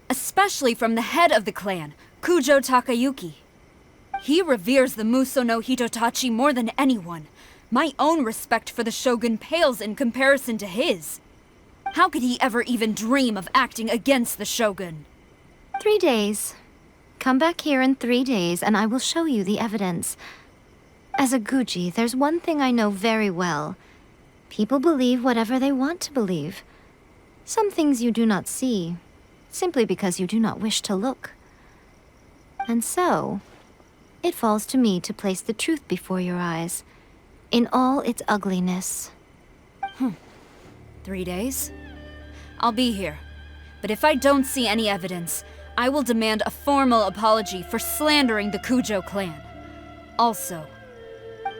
L: especially from the head of the clan, Kujo Takayuki. He reveres the Muso no Hitotachi more than anyone. My own respect for the Shogun pales in comparison to his. How could he ever even dream of acting against the Shogun?
J: 3 days. Come back here in 3 days and I will show you the evidence. As a Guji, there's one thing I know very well. People believe whatever they want to believe. Some things you do not see, simply because you do not wish to look. And so, it falls to me to place the truth before your eyes, in all its ugliness.
L: 3 days? I'll be here. But if I don't see any evidence, I will demand a formal apology for slandering the Kujo clan. Also,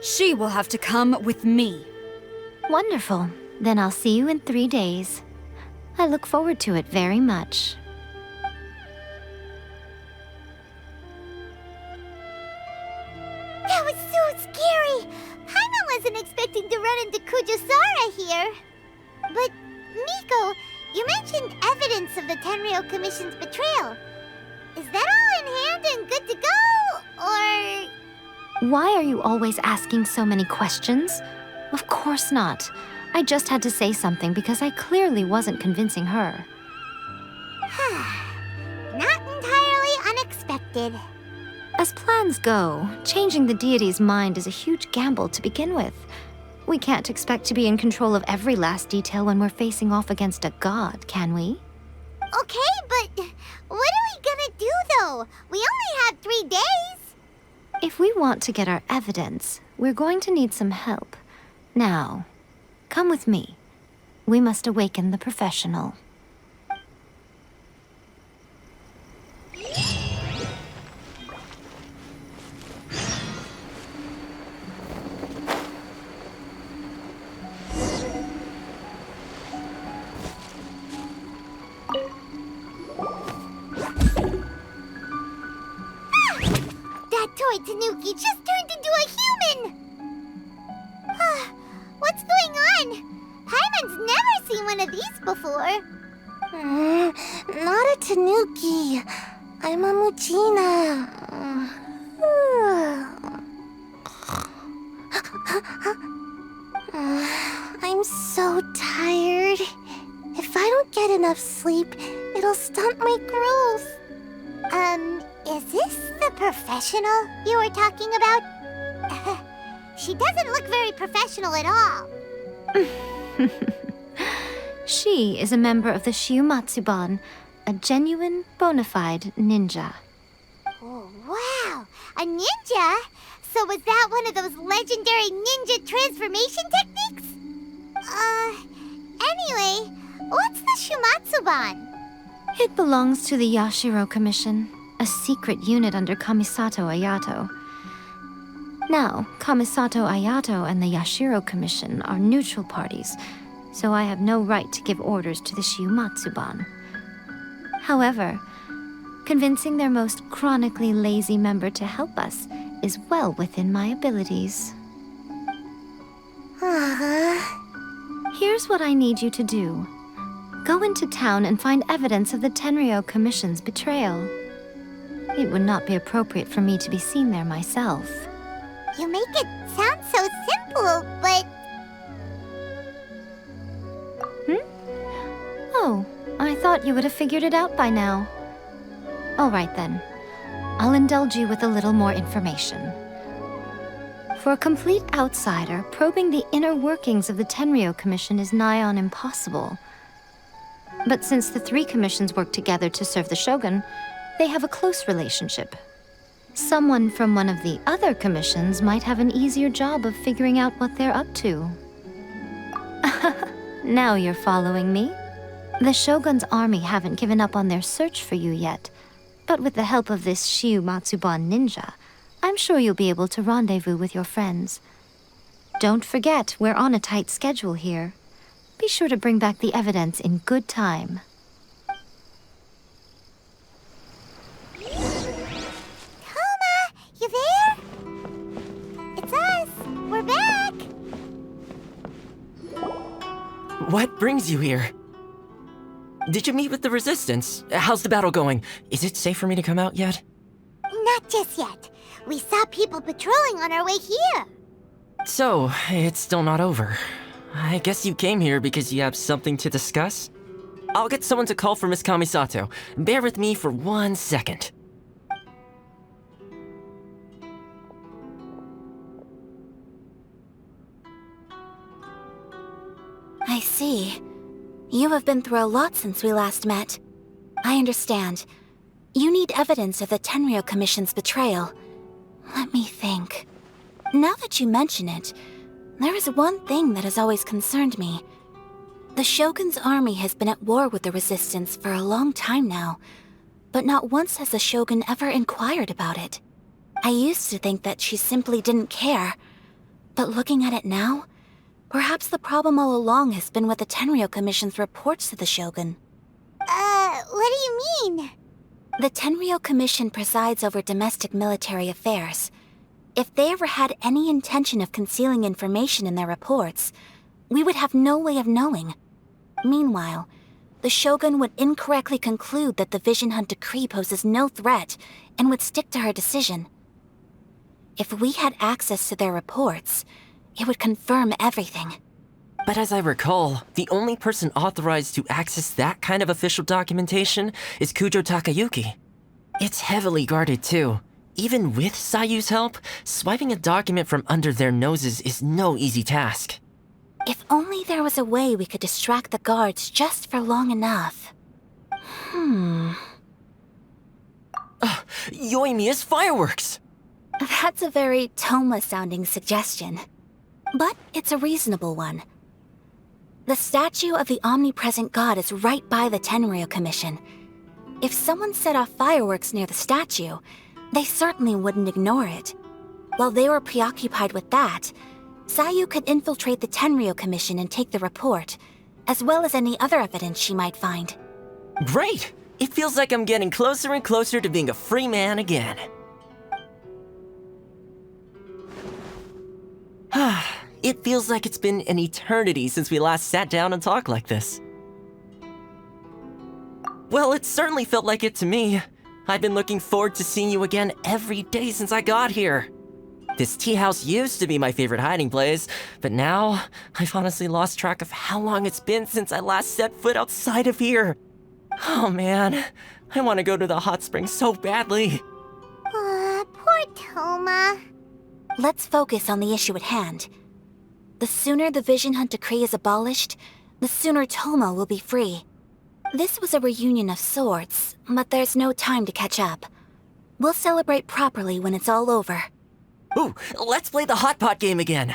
L: she will have to come with me.
J: Wonderful. Then I'll see you in 3 days. I look forward to it very much.
B: That was so scary! Paimon wasn't expecting to run into Kujosara here. But, Miko, you mentioned evidence of the Tenryou Commission's betrayal. Is that all in hand and good to go, or...?
J: Why are you always asking so many questions? Of course not. I just had to say something because I clearly wasn't convincing her.
B: Not entirely unexpected.
J: As plans go, changing the deity's mind is a huge gamble to begin with. We can't expect to be in control of every last detail when we're facing off against a god, can we?
B: Okay, but what are we gonna do, though? We only have 3 days.
J: If we want to get our evidence, we're going to need some help. Now, come with me. We must awaken the professional.
B: That toy Tanuki just turned into a human! What's going on? Paimon's never seen one of these before. Not a Tanuki. I'm a Muchina. I'm so tired. If I don't get enough sleep, it'll stunt my growth. Is this the professional you were talking about? She doesn't look very professional at all.
J: She is a member of the Shiumatsuban, a genuine, bona fide ninja.
B: Oh, wow! A ninja? So was that one of those legendary ninja transformation techniques? Anyway, what's the Shiumatsuban?
J: It belongs to the Yashiro Commission, a secret unit under Kamisato Ayato. Now, Kamisato Ayato and the Yashiro Commission are neutral parties, so I have no right to give orders to the Shiumatsuban. However, convincing their most chronically lazy member to help us is well within my abilities. Here's what I need you to do. Go into town and find evidence of the Tenryou Commission's betrayal. It would not be appropriate for me to be seen there myself.
B: You make it sound so simple, but...
J: Oh, I I thought you would have figured it out by now. All right then. I'll indulge you with a little more information. For a complete outsider, probing the inner workings of the Tenryou Commission is nigh on impossible. But since the 3 commissions work together to serve the Shogun, they have a close relationship. Someone from one of the other commissions might have an easier job of figuring out what they're up to. Now you're following me. The Shogun's army haven't given up on their search for you yet, but with the help of this Shiu Matsuban ninja, I'm sure you'll be able to rendezvous with your friends. Don't forget, we're on a tight schedule here. Be sure to bring back the evidence in good time.
B: Toma, you there? It's us. We're back.
K: What brings you here? Did you meet with the Resistance? How's the battle going? Is it safe for me to come out yet?
B: Not just yet. We saw people patrolling on our way here.
K: So, it's still not over. I guess you came here because you have something to discuss? I'll get someone to call for Miss Kamisato. Bear with me for 1 second.
M: I see. You have been through a lot since we last met. I understand. You need evidence of the Tenryou Commission's betrayal. Let me think. Now that you mention it, there is one thing that has always concerned me. The Shogun's army has been at war with the Resistance for a long time now, but not once has the Shogun ever inquired about it. I used to think that she simply didn't care, but looking at it now, perhaps the problem all along has been with the Tenryou Commission's reports to the Shogun.
B: What do you mean?
M: The Tenryou Commission presides over domestic military affairs. If they ever had any intention of concealing information in their reports, we would have no way of knowing. Meanwhile, the Shogun would incorrectly conclude that the Vision Hunt decree poses no threat and would stick to her decision. If we had access to their reports, it would confirm everything.
K: But as I recall, the only person authorized to access that kind of official documentation is Kujo Takayuki. It's heavily guarded too. Even with Sayu's help, swiping a document from under their noses is no easy task.
M: If only there was a way we could distract the guards just for long enough.
K: Yoimiya's fireworks!
M: That's a very Toma-sounding suggestion. But it's a reasonable one. The statue of the omnipresent god is right by the Tenryou Commission. If someone set off fireworks near the statue, they certainly wouldn't ignore it. While they were preoccupied with that, Sayu could infiltrate the Tenryou Commission and take the report, as well as any other evidence she might find.
K: Great! It feels like I'm getting closer and closer to being a free man again. It feels like it's been an eternity since we last sat down and talked like this. Well, it certainly felt like it to me. I've been looking forward to seeing you again every day since I got here. This tea house used to be my favorite hiding place, but now I've honestly lost track of how long it's been since I last set foot outside of here. Oh man, I want to go to the hot springs so badly.
B: Poor Toma.
M: Let's focus on the issue at hand. The sooner the Vision Hunt decree is abolished, the sooner Toma will be free. This was a reunion of sorts, but there's no time to catch up. We'll celebrate properly when it's all over.
K: Ooh, let's play the hot pot game again.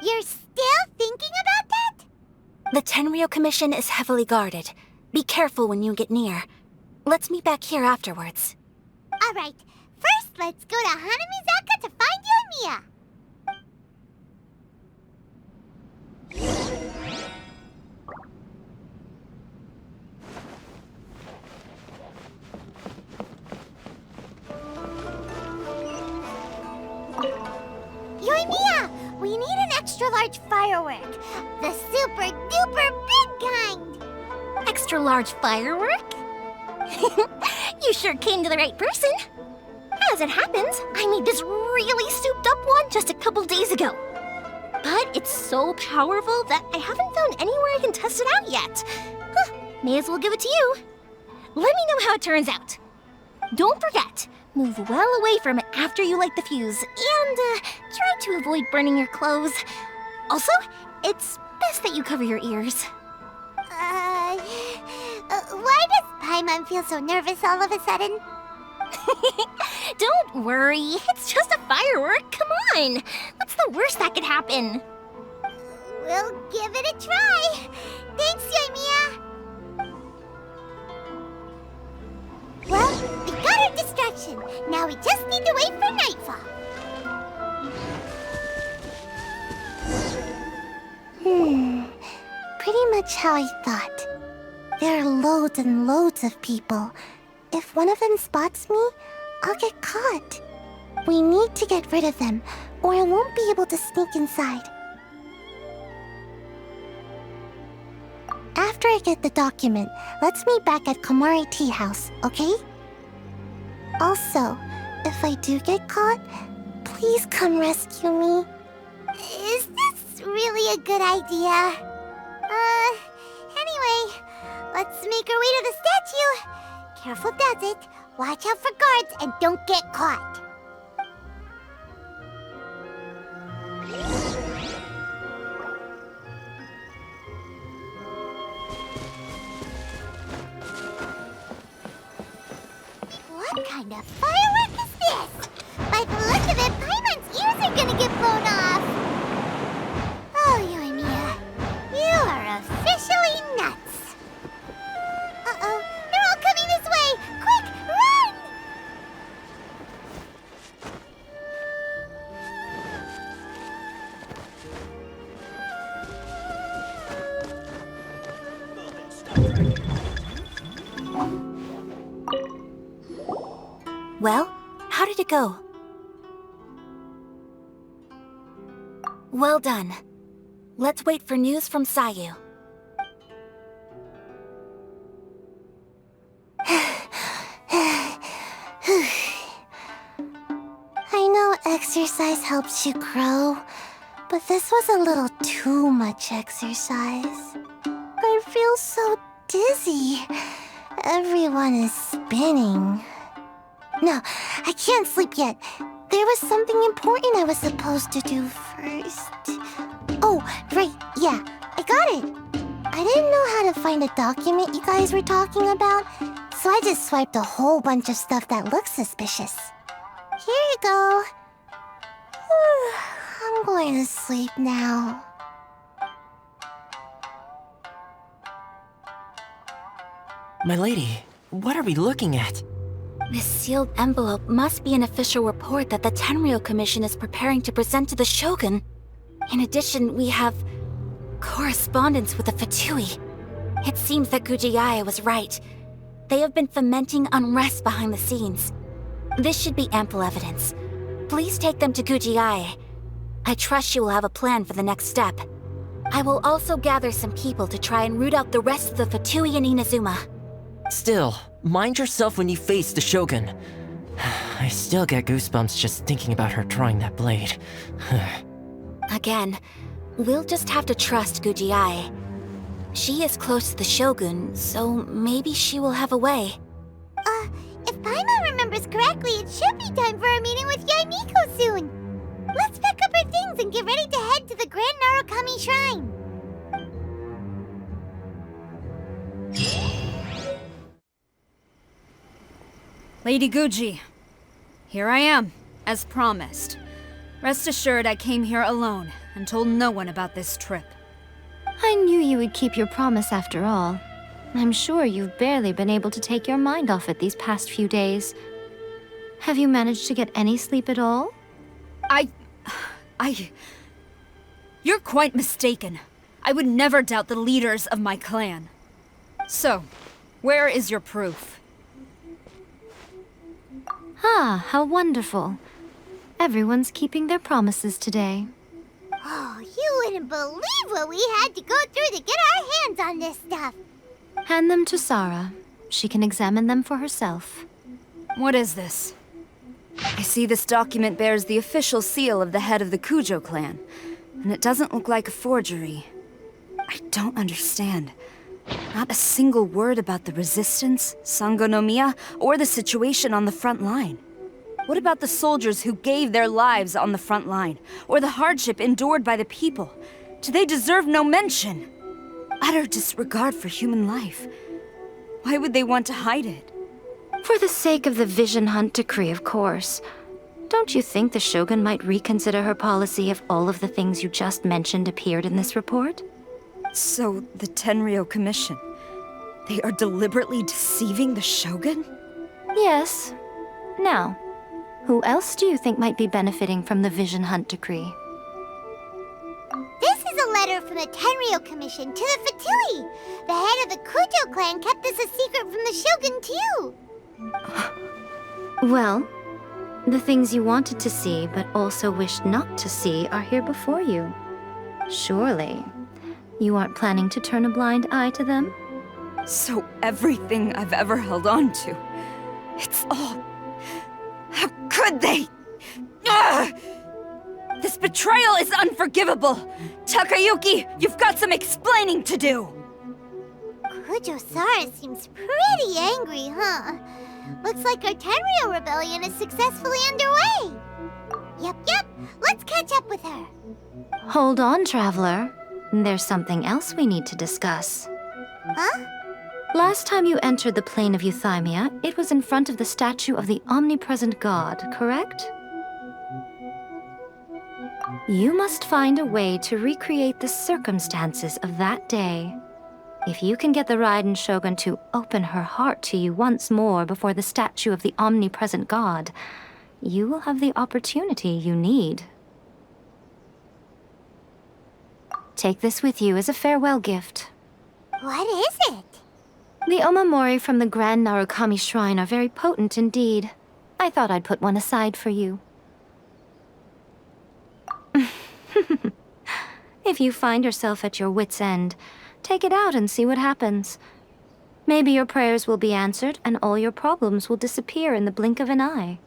B: You're still thinking about that?
M: The Tenryou Commission is heavily guarded. Be careful when you get near. Let's meet back here afterwards.
B: Alright, first let's go to Hanamizaka to find Yoimiya. Yoimiya, we need an extra large firework. The super duper big kind.
C: Extra large firework? You sure came to the right person. As it happens, I made this really souped up one just a couple days ago. But it's so powerful that I haven't found anywhere I can test it out yet.
N: may as well give it to you. Let me know how it turns out. Don't forget, move well away from it after you light the fuse, and try to avoid burning your clothes. Also, it's best that you cover your ears.
B: Why does Paimon feel so nervous all of a sudden?
N: Don't worry, it's just a firework, come on! What's the worst that could happen?
B: We'll give it a try. Thanks, Yoimiya. Well, we got our distraction. Now we just need to wait for nightfall.
C: Pretty much how I thought. There are loads and loads of people. If one of them spots me, I'll get caught. We need to get rid of them, or I won't be able to sneak inside. After I get the document, let's meet back at Komari Tea House, okay? Also, if I do get caught, please come rescue me.
B: Is this really a good idea? Anyway, let's make our way to the statue. Careful does it. Watch out for guards and don't get caught. What kind of firework is this? By the look of it, Paimon's ears are gonna get blown off. Oh, Yoimiya, you are officially nuts. Uh-oh, they're all coming this way! Quick, run!
M: Well, how did it go? Well done. Let's wait for news from Sayu.
C: I know exercise helps you grow, but this was a little too much exercise. I feel so dizzy. Everyone is spinning. No, I can't sleep yet. There was something important I was supposed to do first. Oh, right, yeah, I got it. I didn't know how to find a document you guys were talking about, so I just swiped a whole bunch of stuff that looks suspicious. Here you go. I'm going to sleep now.
K: My lady, what are we looking at?
M: This sealed envelope must be an official report that the Tenryou Commission is preparing to present to the Shogun. In addition, we have correspondence with the Fatui. It seems that Gujiaya was right. They have been fomenting unrest behind the scenes. This should be ample evidence. Please take them to Gujiaya. I trust you will have a plan for the next step. I will also gather some people to try and root out the rest of the Fatui in Inazuma.
K: Still, mind yourself when you face the Shogun. I still get goosebumps just thinking about her drawing that blade.
M: Again, we'll just have to trust Gujiai. She is close to the Shogun, so maybe she will have a way.
B: If Paimon remembers correctly, it should be time for a meeting with Yaimiko soon. Let's pack up our things and get ready to head to the Grand Narukami Shrine.
L: Lady Guji, here I am, as promised. Rest assured I came here alone and told no one about this trip.
J: I knew you would keep your promise after all. I'm sure you've barely been able to take your mind off it these past few days. Have you managed to get any sleep at all?
L: You're quite mistaken. I would never doubt the leaders of my clan. So, where is your proof?
J: Ah, how wonderful. Everyone's keeping their promises today.
B: Oh, you wouldn't believe what we had to go through to get our hands on this stuff.
J: Hand them to Sarah. She can examine them for herself.
L: What is this? I see this document bears the official seal of the head of the Kujo clan, and it doesn't look like a forgery. I don't understand. Not a single word about the resistance, Sangonomiya, or the situation on the front line. What about the soldiers who gave their lives on the front line, or the hardship endured by the people? Do they deserve no mention? Utter disregard for human life. Why would they want to hide it?
J: For the sake of the Vision Hunt decree, of course. Don't you think the Shogun might reconsider her policy if all of the things you just mentioned appeared in this report?
L: So, the Tenryou Commission, they are deliberately deceiving the Shogun?
J: Yes. Now, who else do you think might be benefiting from the Vision Hunt decree?
B: This is a letter from the Tenryou Commission to the Fatui. The head of the Kujo clan kept this a secret from the Shogun, too.
J: Well, the things you wanted to see but also wished not to see are here before you. Surely, you aren't planning to turn a blind eye to them?
L: So everything I've ever held on to, it's all... How could they? Ugh! This betrayal is unforgivable! Takayuki, you've got some explaining to do!
B: Kujo-Sara seems pretty angry, huh? Looks like our Tenryou rebellion is successfully underway. Yep, let's catch up with her.
J: Hold on, Traveler. There's something else we need to discuss.
B: Huh?
J: Last time you entered the plane of Euthymia, it was in front of the statue of the omnipresent god, correct? You must find a way to recreate the circumstances of that day. If you can get the Raiden Shogun to open her heart to you once more before the statue of the omnipresent god, you will have the opportunity you need. Take this with you as a farewell gift.
B: What is it?
J: The omamori from the Grand Narukami Shrine are very potent indeed. I thought I'd put one aside for you. If you find yourself at your wit's end, take it out and see what happens. Maybe your prayers will be answered and all your problems will disappear in the blink of an eye.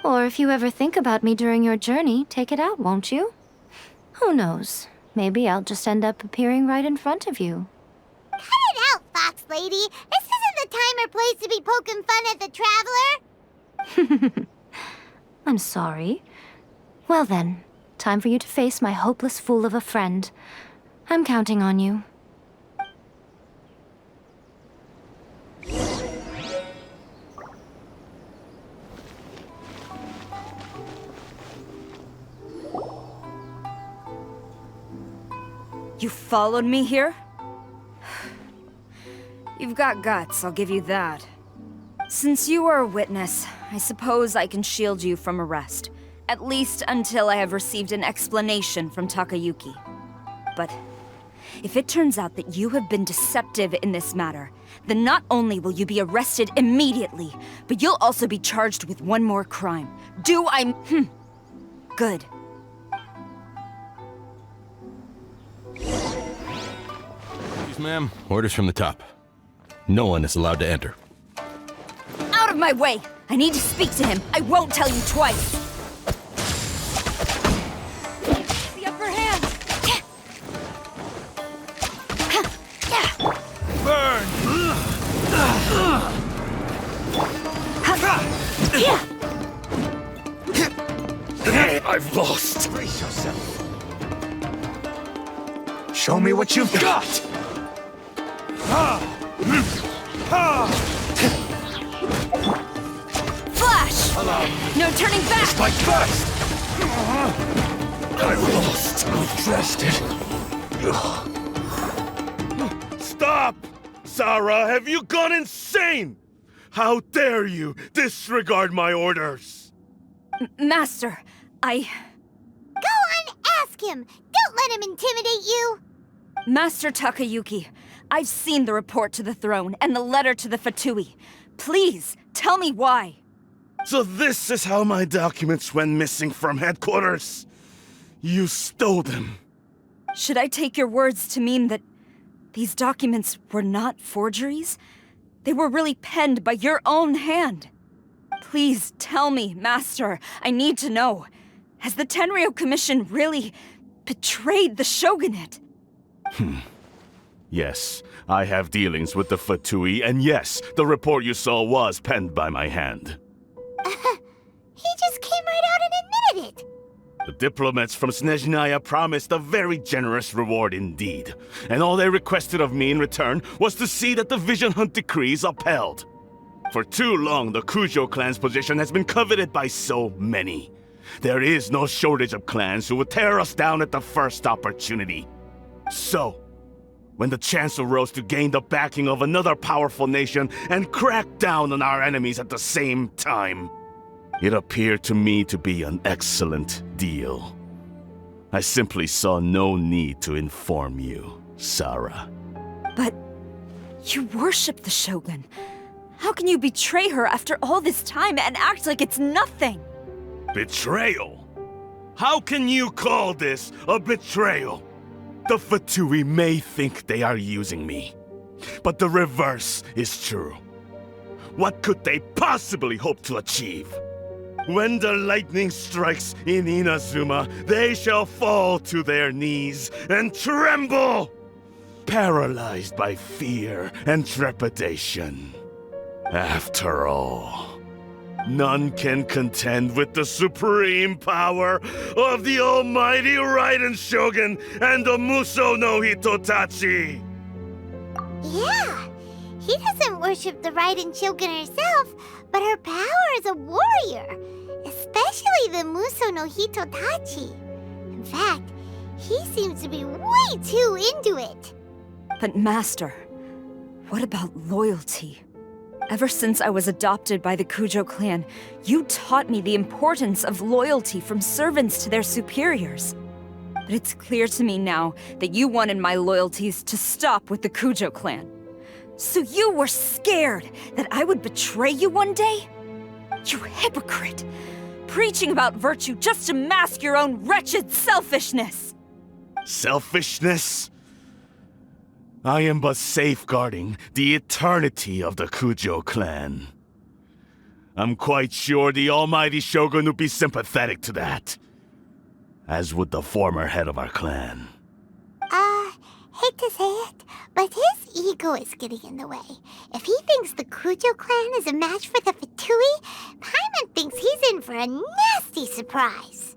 J: Or if you ever think about me during your journey, take it out, won't you? Who knows? Maybe I'll just end up appearing right in front of you.
B: Cut it out, Fox Lady! This isn't the time or place to be poking fun at the Traveler!
J: I'm sorry. Well then, time for you to face my hopeless fool of a friend. I'm counting on you.
L: You followed me here? You've got guts, I'll give you that. Since you are a witness, I suppose I can shield you from arrest. At least until I have received an explanation from Takayuki. But if it turns out that you have been deceptive in this matter, then not only will you be arrested immediately, but you'll also be charged with one more crime. Good.
O: Please, ma'am. Orders from the top. No one is allowed to enter.
L: Out of my way! I need to speak to him. I won't tell you twice. The upper hand.
O: Burn! I've lost.
H: Brace yourself. Show me what you've got!
L: Flash! No turning back!
H: Strike first! I've lost. I've trusted.
P: Stop! Sarah, have you gone insane? How dare you disregard my orders?
L: Master,
B: Go on, ask him! Don't let him intimidate you!
L: Master Takayuki, I've seen the report to the throne and the letter to the Fatui. Please, tell me why.
P: So this is how my documents went missing from headquarters. You stole them.
L: Should I take your words to mean that these documents were not forgeries? They were really penned by your own hand. Please tell me, Master. I need to know. Has the Tenryou Commission really betrayed the Shogunate?
P: Yes, I have dealings with the Fatui, and yes, the report you saw was penned by my hand.
B: He just came right out and admitted it.
P: The diplomats from Snezhnaya promised a very generous reward indeed, and all they requested of me in return was to see that the Vision Hunt decree is upheld. For too long, the Kujo clan's position has been coveted by so many. There is no shortage of clans who would tear us down at the first opportunity. So, when the chance arose to gain the backing of another powerful nation and crack down on our enemies at the same time, it appeared to me to be an excellent deal. I simply saw no need to inform you, Sarah.
L: But you worship the Shogun. How can you betray her after all this time and act like it's nothing?
P: Betrayal? How can you call this a betrayal? The Fatui may think they are using me, but the reverse is true. What could they possibly hope to achieve? When the lightning strikes in Inazuma, they shall fall to their knees and tremble, paralyzed by fear and trepidation. After all, none can contend with the supreme power of the almighty Raiden Shogun and the Muso no Hitotachi!
B: Yeah, he doesn't worship the Raiden Shogun herself, but her power as a warrior, especially the Muso no Hitotachi. In fact, he seems to be way too into it.
L: But Master, what about loyalty? Ever since I was adopted by the Kujo clan, you taught me the importance of loyalty from servants to their superiors. But it's clear to me now that you wanted my loyalties to stop with the Kujo clan. So you were scared that I would betray you one day? You hypocrite! Preaching about virtue just to mask your own wretched selfishness!
P: Selfishness? I am but safeguarding the eternity of the Kujo clan. I'm quite sure the almighty Shogun would be sympathetic to that. As would the former head of our clan.
B: Hate to say it, but his ego is getting in the way. If he thinks the Kujo clan is a match for the Fatui, Paimon thinks he's in for a nasty surprise.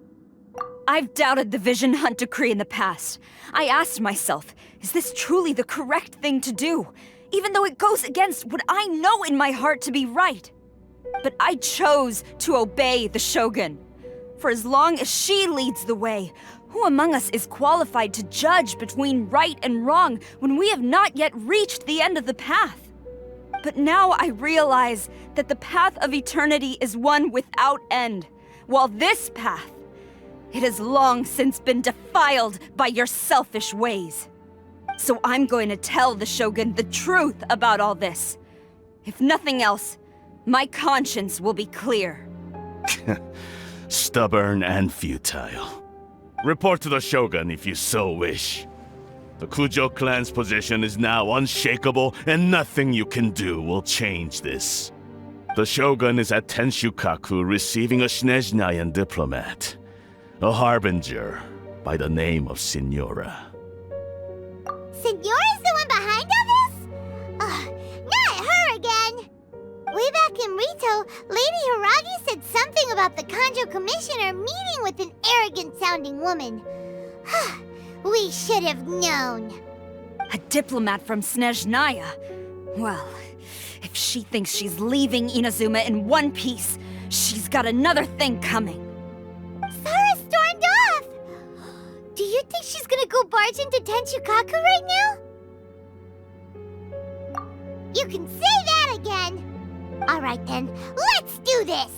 L: I've doubted the Vision Hunt decree in the past. I asked myself, is this truly the correct thing to do? Even though it goes against what I know in my heart to be right. But I chose to obey the Shogun. For as long as she leads the way, who among us is qualified to judge between right and wrong when we have not yet reached the end of the path? But now I realize that the path of eternity is one without end, while this path, it has long since been defiled by your selfish ways. So I'm going to tell the Shogun the truth about all this. If nothing else, my conscience will be clear.
P: Stubborn and futile. Report to the Shogun if you so wish. The Kujo clan's position is now unshakable, and nothing you can do will change this. The Shogun is at Tenshukaku receiving a Snezhnayan diplomat. A harbinger by the name of Signora.
B: Signora's the one behind all this? Not her again! Way back in Rito, Lady Hiragi said something about the Kanjo Commissioner meeting with an arrogant-sounding woman. We should have known.
L: A diplomat from Snezhnaya? Well, if she thinks she's leaving Inazuma in one piece, she's got another thing coming.
B: Sarah stormed off! Do you think she's gonna go barge into Tenshukaku right now? You can say that again! Alright then, let's do this!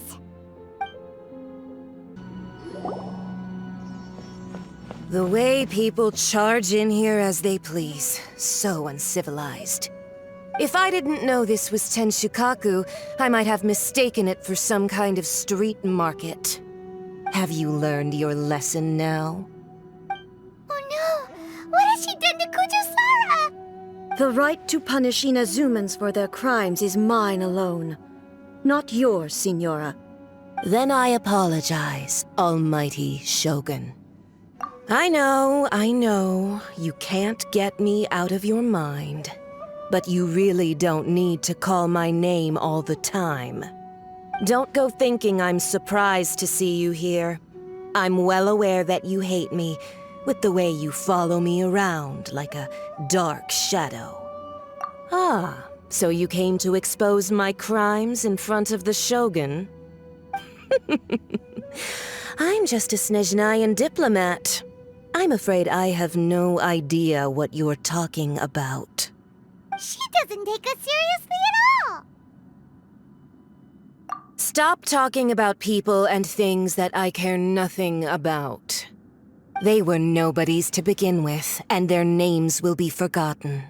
Q: The way people charge in here as they please. So uncivilized. If I didn't know this was Tenshukaku, I might have mistaken it for some kind of street market. Have you learned your lesson now?
B: Oh no! What has she done to Kujo-Sara?
R: The right to punish Inazumans for their crimes is mine alone. Not yours, Signora.
Q: Then I apologize, Almighty Shogun. I know. You can't get me out of your mind. But you really don't need to call my name all the time. Don't go thinking I'm surprised to see you here. I'm well aware that you hate me, with the way you follow me around like a dark shadow. Ah, so you came to expose my crimes in front of the Shogun? I'm just a Snezhnayan diplomat. I'm afraid I have no idea what you're talking about.
B: She doesn't take us seriously at all!
Q: Stop talking about people and things that I care nothing about. They were nobodies to begin with, and their names will be forgotten.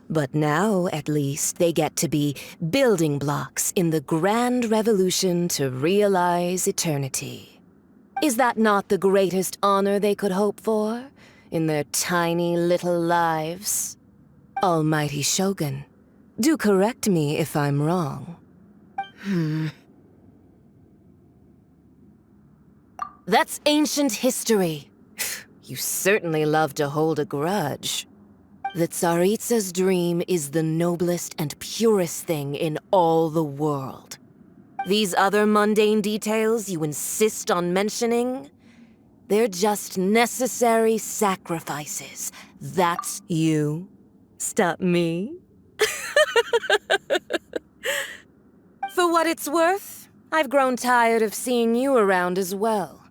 Q: But now, at least, they get to be building blocks in the grand revolution to realize eternity. Is that not the greatest honor they could hope for in their tiny little lives? Almighty Shogun, do correct me if I'm wrong. That's ancient history. You certainly love to hold a grudge. The Tsaritsa's dream is the noblest and purest thing in all the world. These other mundane details you insist on mentioning, they're just necessary sacrifices. That's you. Stop me. For what it's worth, I've grown tired of seeing you around as well.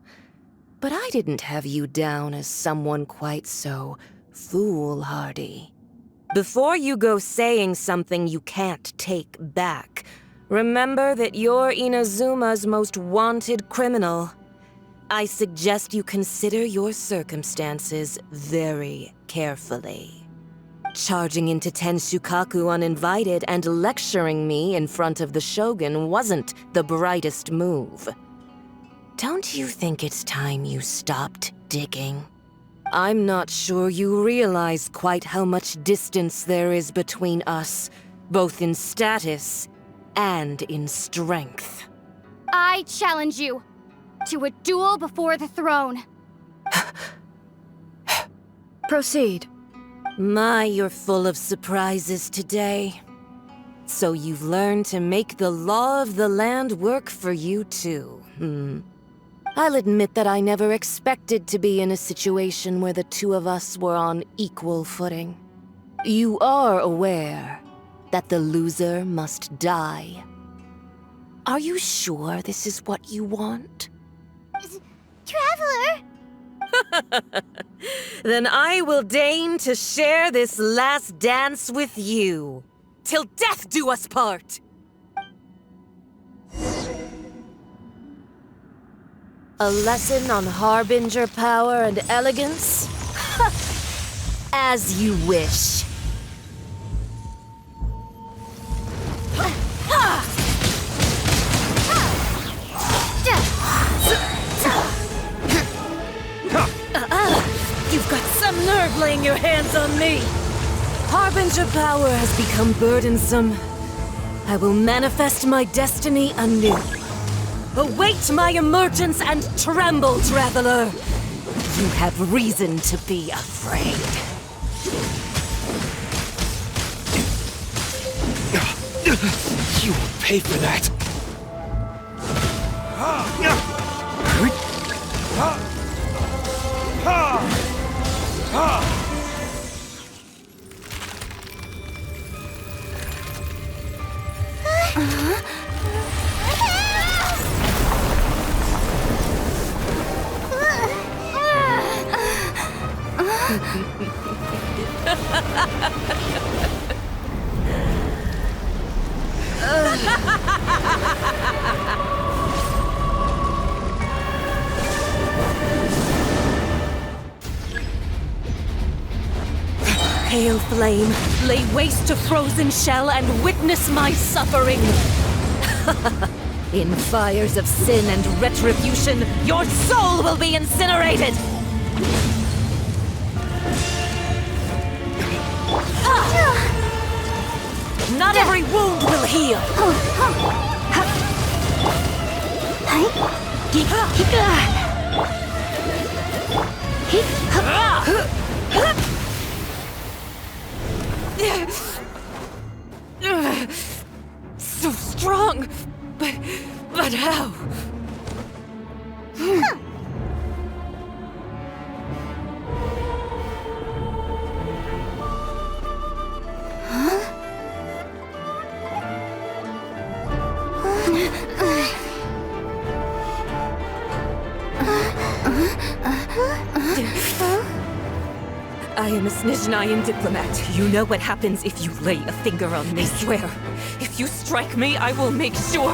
Q: But I didn't have you down as someone quite so foolhardy. Before you go saying something you can't take back, remember that you're Inazuma's most wanted criminal. I suggest you consider your circumstances very carefully. Charging into Tenshukaku uninvited and lecturing me in front of the Shogun wasn't the brightest move. Don't you think it's time you stopped digging? I'm not sure you realize quite how much distance there is between us, both in status and in strength.
S: I challenge you to a duel before the throne.
R: Proceed.
Q: My, you're full of surprises today. So you've learned to make the law of the land work for you too, I'll admit that I never expected to be in a situation where the two of us were on equal footing. You are aware that the loser must die. Are you sure this is what you want?
B: Traveler!
Q: Then I will deign to share this last dance with you. Till death do us part! A lesson on harbinger power and elegance? As you wish. You've got some nerve laying your hands on me. Harbinger power has become burdensome. I will manifest my destiny anew. Await my emergence and tremble, traveler. You have reason to be afraid.
H: You will pay for that.
Q: Pale flame, lay waste to frozen shell and witness my suffering. In fires of sin and retribution, your soul will be incinerated! Not every wound will heal! So strong, but how? I am a Snezhnayan diplomat. You know what happens if you lay a finger on me. I swear, if you strike me, I will make sure...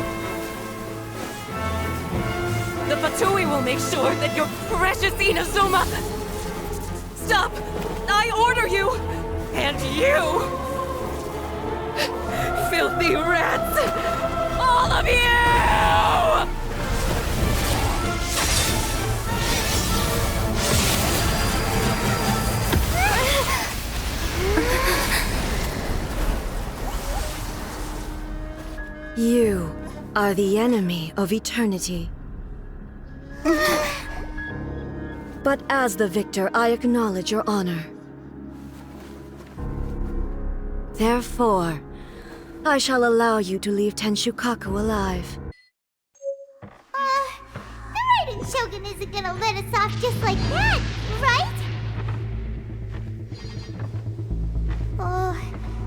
Q: The Fatui will make sure that your precious Inazuma... Stop! I order you! And you! Filthy rats! All of you!
R: You are the enemy of eternity. But as the victor, I acknowledge your honor. Therefore, I shall allow you to leave Tenshukaku alive.
B: The Raiden Shogun isn't gonna let us off just like that, right? Oh,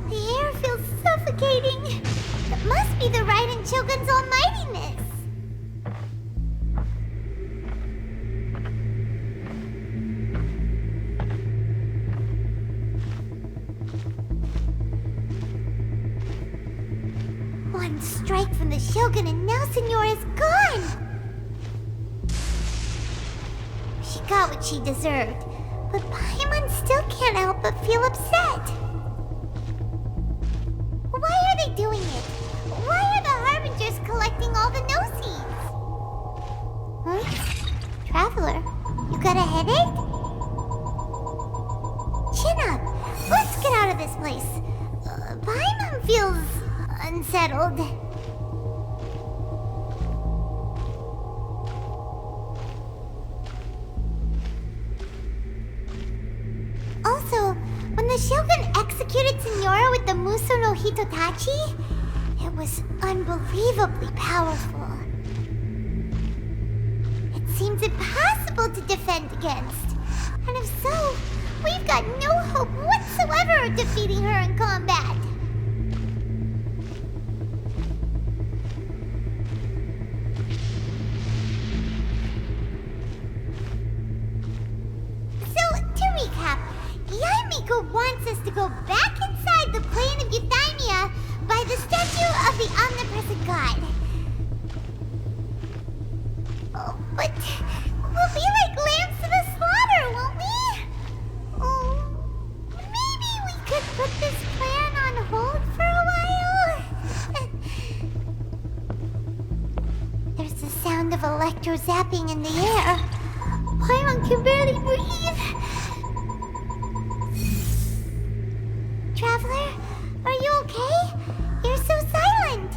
B: the air feels suffocating. It must be the Raiden Shogun's almightiness. One strike from the Shogun and now Signora's gone! She got what she deserved, but Paimon still can't help but feel upset. Why are they doing it? Why are the Harbingers collecting all the no-seeds? Huh? Traveler, you got a headache? Chin up! Let's get out of this place. Paimon feels... unsettled. Also, when the Shogun executed Signora with the Muso no Hitotachi, it was unbelievably powerful. It seems impossible to defend against. And if so, we've got no hope whatsoever of defeating her in combat. Wants us to go back inside the plane of Euthymia by the statue of the omnipresent god. Oh, but we'll be like lambs to the slaughter, won't we? Oh, maybe we could put this plan on hold for a while? There's the sound of electro zapping in the air. Paimon can barely breathe. Traveler, are you okay? You're so silent.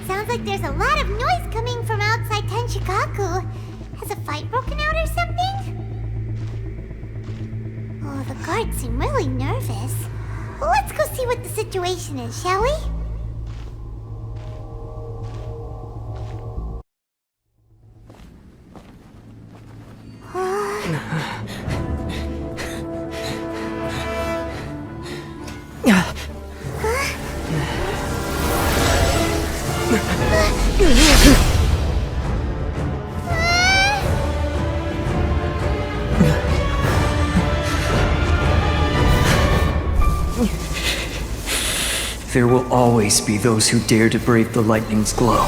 B: Sounds like there's a lot of noise coming from outside Tenshukaku. Has a fight broken out or something? Oh, the guards seem really nervous. Well, let's go see what the situation is, shall we?
K: There will always be those who dare to brave the lightning's glow.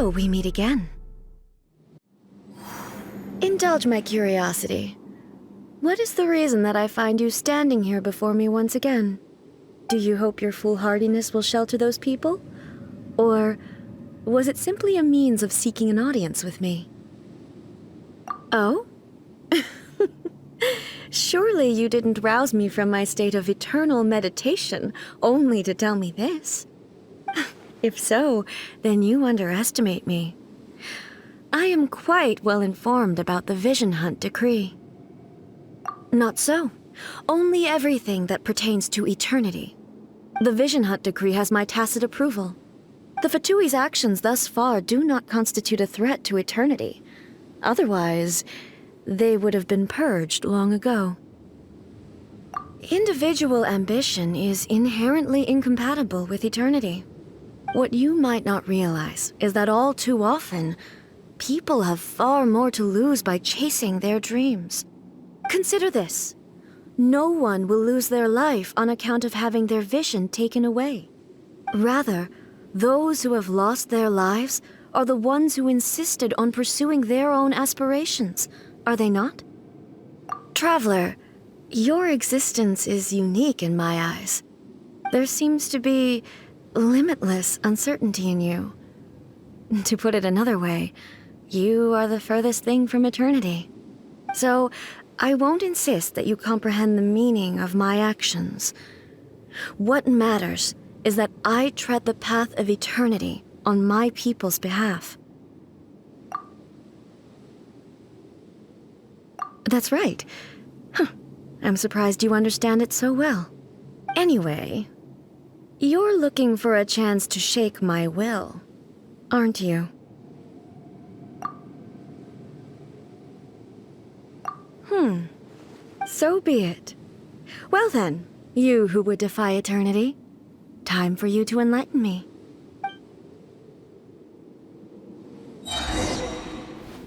R: So we meet again. Indulge my curiosity. What is the reason that I find you standing here before me once again? Do you hope your foolhardiness will shelter those people? Or was it simply a means of seeking an audience with me? Oh? Surely you didn't rouse me from my state of eternal meditation only to tell me this. If so, then you underestimate me. I am quite well informed about the Vision Hunt decree. Not so. Only everything that pertains to eternity. The Vision Hunt decree has my tacit approval. The Fatui's actions thus far do not constitute a threat to eternity. Otherwise, they would have been purged long ago. Individual ambition is inherently incompatible with eternity. What you might not realize is that all too often, people have far more to lose by chasing their dreams. Consider this. No one will lose their life on account of having their vision taken away. Rather, those who have lost their lives are the ones who insisted on pursuing their own aspirations, are they not? Traveler, your existence is unique in my eyes. There seems to be limitless uncertainty in you. To put it another way, you are the furthest thing from eternity. So, I won't insist that you comprehend the meaning of my actions. What matters is that I tread the path of eternity on my people's behalf. That's right. I'm surprised you understand it so well. Anyway, you're looking for a chance to shake my will, aren't you? So be it. Well then, you who would defy eternity, time for you to enlighten me.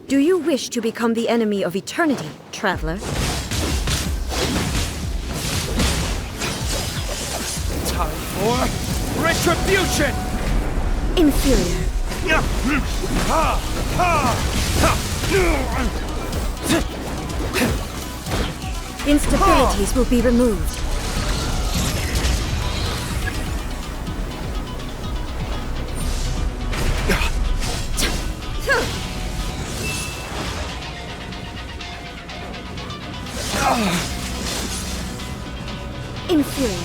R: Do you wish to become the enemy of eternity, traveler?
P: Time for retribution!
R: Inferior. Instabilities will be removed. Inferior.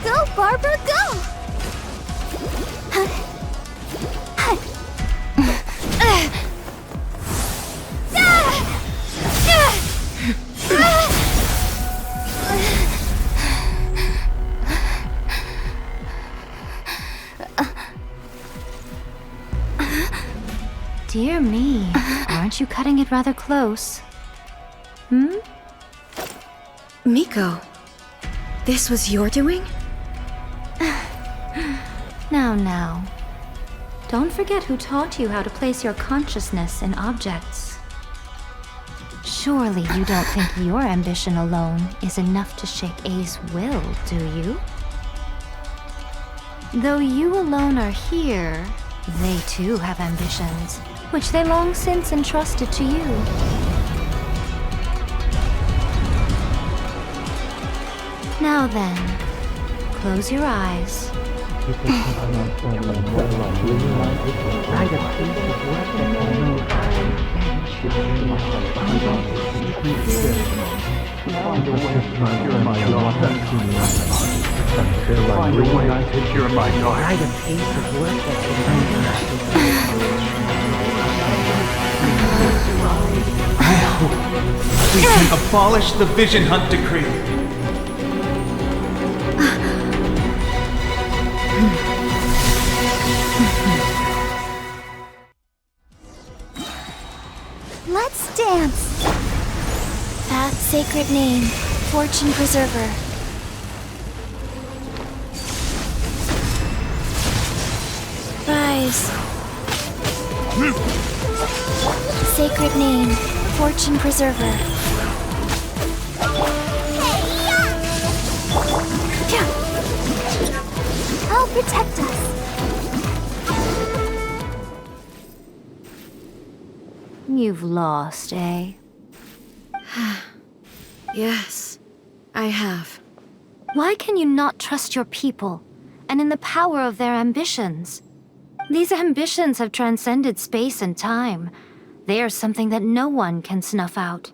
B: Go, Barbara, go!
J: Dear me, aren't you cutting it rather close?
R: Miko, this was your doing?
J: Now. Don't forget who taught you how to place your consciousness in objects. Surely you don't think your ambition alone is enough to shake A's will, do you? Though you alone are here, they too have ambitions, which they long since entrusted to you. Now then, close your eyes.
A: We can abolish the Vision Hunt decree.
B: Let's dance.
M: That sacred name,
C: Fortune preserver. Rise. Sacred name, Fortune preserver. Help protect us.
J: You've lost, eh?
R: Yes, I have.
J: Why can you not trust your people, and in the power of their ambitions? These ambitions have transcended space and time. They are something that no one can snuff out.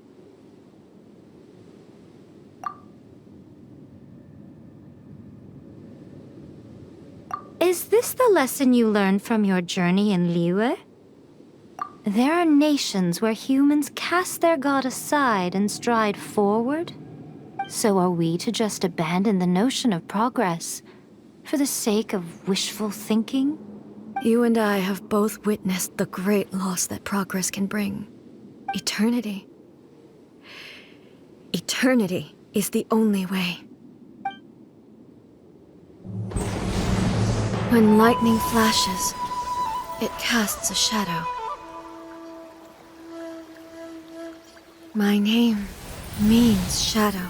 J: Is this the lesson you learned from your journey in Liyue? There are nations where humans cast their god aside and stride forward. So are we to just abandon the notion of progress for the sake of wishful thinking?
R: You and I have both witnessed the great loss that progress can bring. Eternity. Eternity is the only way. When lightning flashes, it casts a shadow. My name means shadow.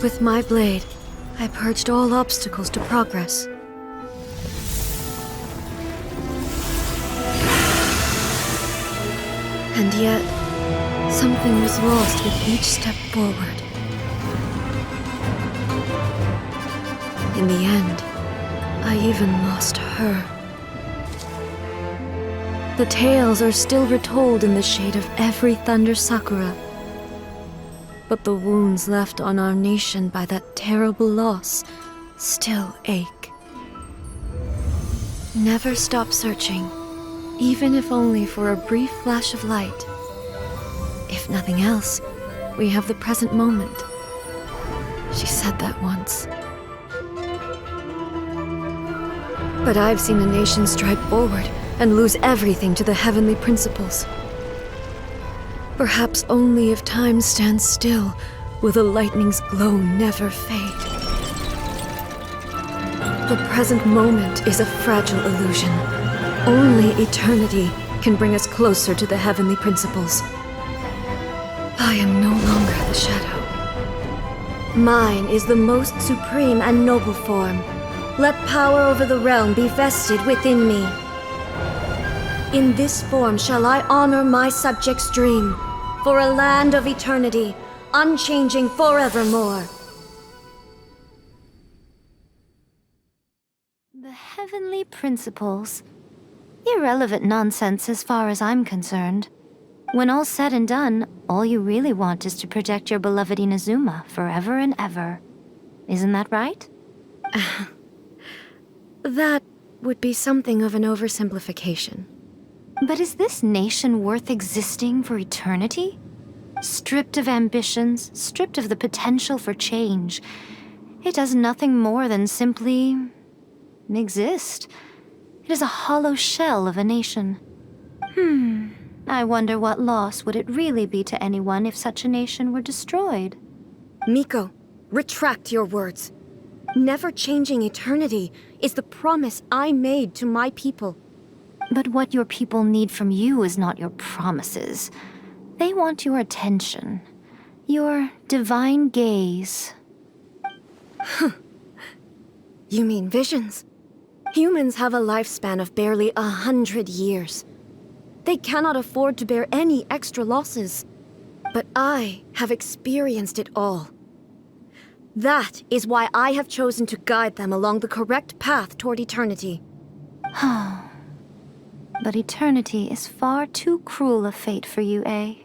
R: With my blade, I purged all obstacles to progress. And yet, something was lost with each step forward. In the end, I even lost her. The tales are still retold in the shade of every thunder sakura. But the wounds left on our nation by that terrible loss still ache. Never stop searching, even if only for a brief flash of light. If nothing else, we have the present moment. She said that once. But I've seen a nation stride forward and lose everything to the heavenly principles. Perhaps only if time stands still will the lightning's glow never fade. The present moment is a fragile illusion. Only eternity can bring us closer to the heavenly principles. I am no longer the shadow. Mine is the most supreme and noble form. Let power over the realm be vested within me. In this form shall I honor my subjects' dream, for a land of eternity, unchanging forevermore.
J: The heavenly principles. Irrelevant nonsense as far as I'm concerned. When all's said and done, all you really want is to protect your beloved Inazuma forever and ever. Isn't that right?
R: That would be something of an oversimplification.
J: But is this nation worth existing for eternity? Stripped of ambitions, stripped of the potential for change, it does nothing more than simply exist. It is a hollow shell of a nation. I wonder what loss would it really be to anyone if such a nation were destroyed?
R: Miko, retract your words. Never changing eternity is the promise I made to my people.
J: But what your people need from you is not your promises. They want your attention. Your divine gaze.
R: You mean visions? Humans have a lifespan of barely 100 years. They cannot afford to bear any extra losses. But I have experienced it all. That is why I have chosen to guide them along the correct path toward eternity.
J: But eternity is far too cruel a fate for you, eh?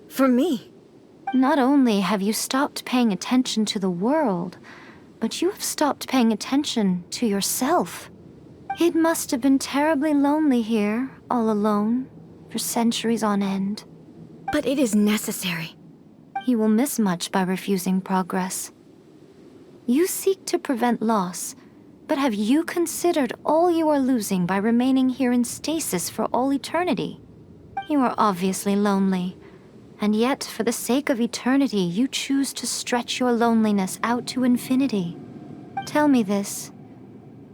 R: For me?
J: Not only have you stopped paying attention to the world, but you have stopped paying attention to yourself. It must have been terribly lonely here, all alone, for centuries on end.
R: But it is necessary.
J: You will miss much by refusing progress. You seek to prevent loss, but have you considered all you are losing by remaining here in stasis for all eternity? You are obviously lonely, And yet, for the sake of eternity, you choose to stretch your loneliness out to infinity. Tell me this.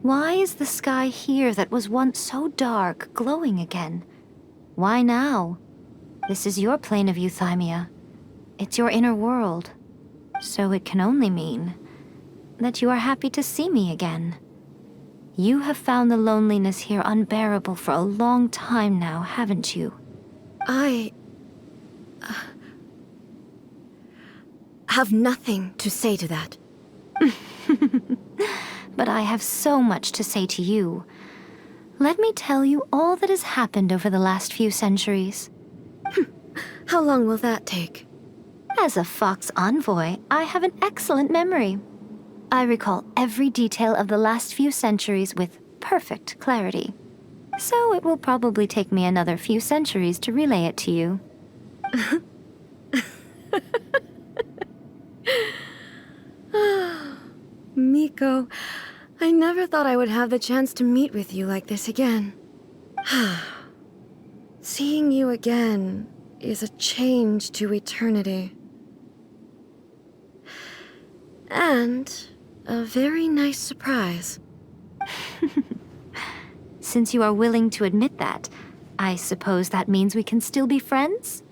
J: Why is the sky here that was once so dark glowing again? Why now? This is your plane of euthymia. It's your inner world. So it can only mean that you are happy to see me again. You have found the loneliness here unbearable for a long time now, haven't you?
R: I have nothing to say to that.
J: But I have so much to say to you. Let me tell you all that has happened over the last few centuries.
R: How long will that take?
J: As a Fox envoy, I have an excellent memory. I recall every detail of the last few centuries with perfect clarity. So it will probably take me another few centuries to relay it to you.
R: Miko, I never thought I would have the chance to meet with you like this again. Seeing you again is a change to eternity. And a very nice surprise.
J: Since you are willing to admit that, I suppose that means we can still be friends?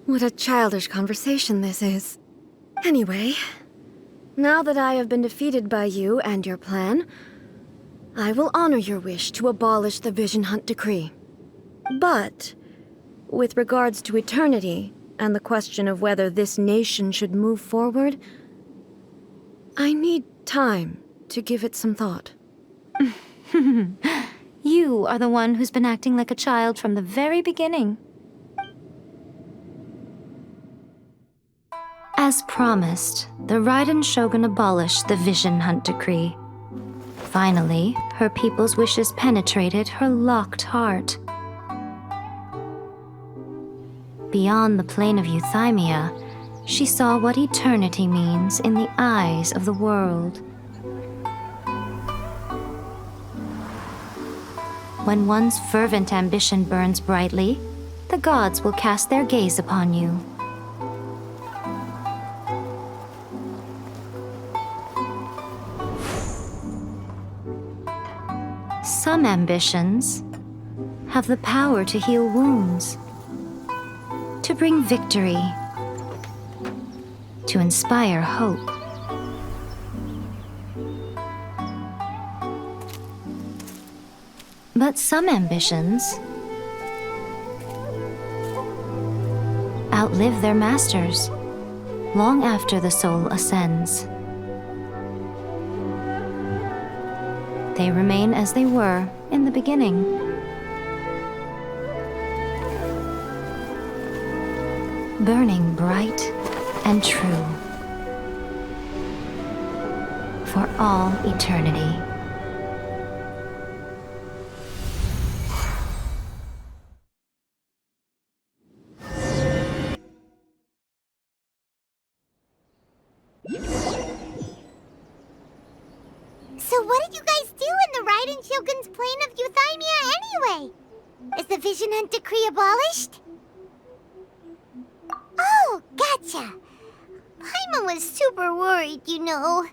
R: What a childish conversation this is. Anyway, now that I have been defeated by you and your plan, I will honor your wish to abolish the Vision Hunt Decree. But, with regards to eternity and the question of whether this nation should move forward, I need time to give it some thought.
J: You are the one who's been acting like a child from the very beginning. As promised, the Raiden Shogun abolished the Vision Hunt Decree. Finally, her people's wishes penetrated her locked heart. Beyond the plane of euthymia, she saw what eternity means in the eyes of the world. When one's fervent ambition burns brightly, the gods will cast their gaze upon you. Some ambitions have the power to heal wounds, to bring victory, to inspire hope. But some ambitions outlive their masters long after the soul ascends. They remain as they were in the beginning. Burning bright and true for all eternity.
B: So what did you guys do in the Raiden Shogun's plane of euthymia anyway? Is the Vision Hunt Decree abolished? Oh, gotcha. Paimon was super worried, you know.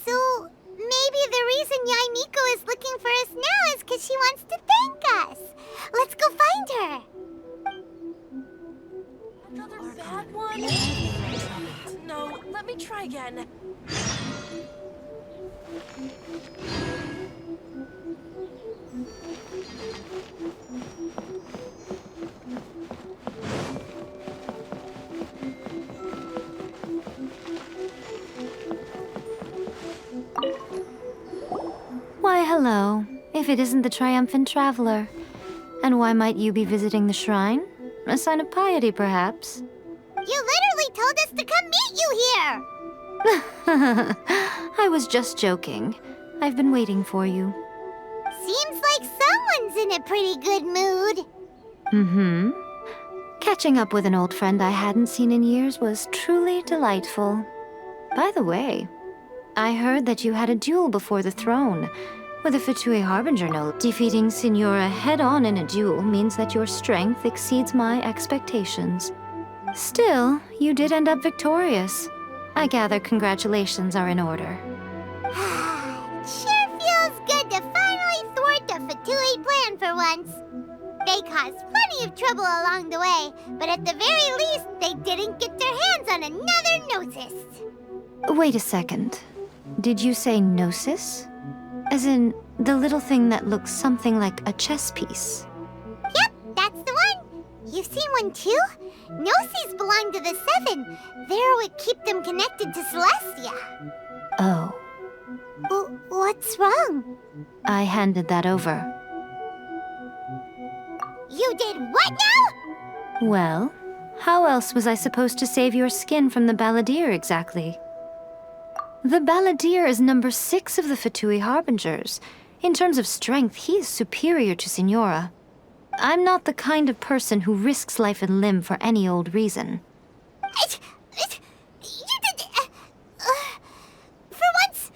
B: So maybe the reason Yae Miko is looking for us now is because she wants to thank us. Let's go find her.
T: Another bad one? No, let me try again.
J: Why, hello, if it isn't the triumphant traveler. And why might you be visiting the shrine? A sign of piety, perhaps?
B: You literally told us to come meet you here!
J: I was just joking. I've been waiting for you.
B: Seems like someone's in a pretty good mood.
J: Mm-hmm. Catching up with an old friend I hadn't seen in years was truly delightful. By the way, I heard that you had a duel before the throne. With a Fatui Harbinger, no. Defeating Signora head-on in a duel means that your strength exceeds my expectations. Still, you did end up victorious. I gather congratulations are in order.
B: Sure feels good to finally thwart a Fatui plan for once. They caused plenty of trouble along the way, but at the very least, they didn't get their hands on another Gnosis.
J: Wait a second. Did you say Gnosis? As in, the little thing that looks something like a chess piece?
B: Yep, that's the one. You've seen one too? Gnosis belong to the Seven. They're what keep them connected to Celestia.
J: Oh.
B: What's wrong?
J: I handed that over.
B: You did what now?
J: Well, how else was I supposed to save your skin from the Balladeer exactly? The Balladeer is number 6 of the Fatui Harbingers. In terms of strength, he is superior to Signora. I'm not the kind of person who risks life and limb for any old reason.
B: For once,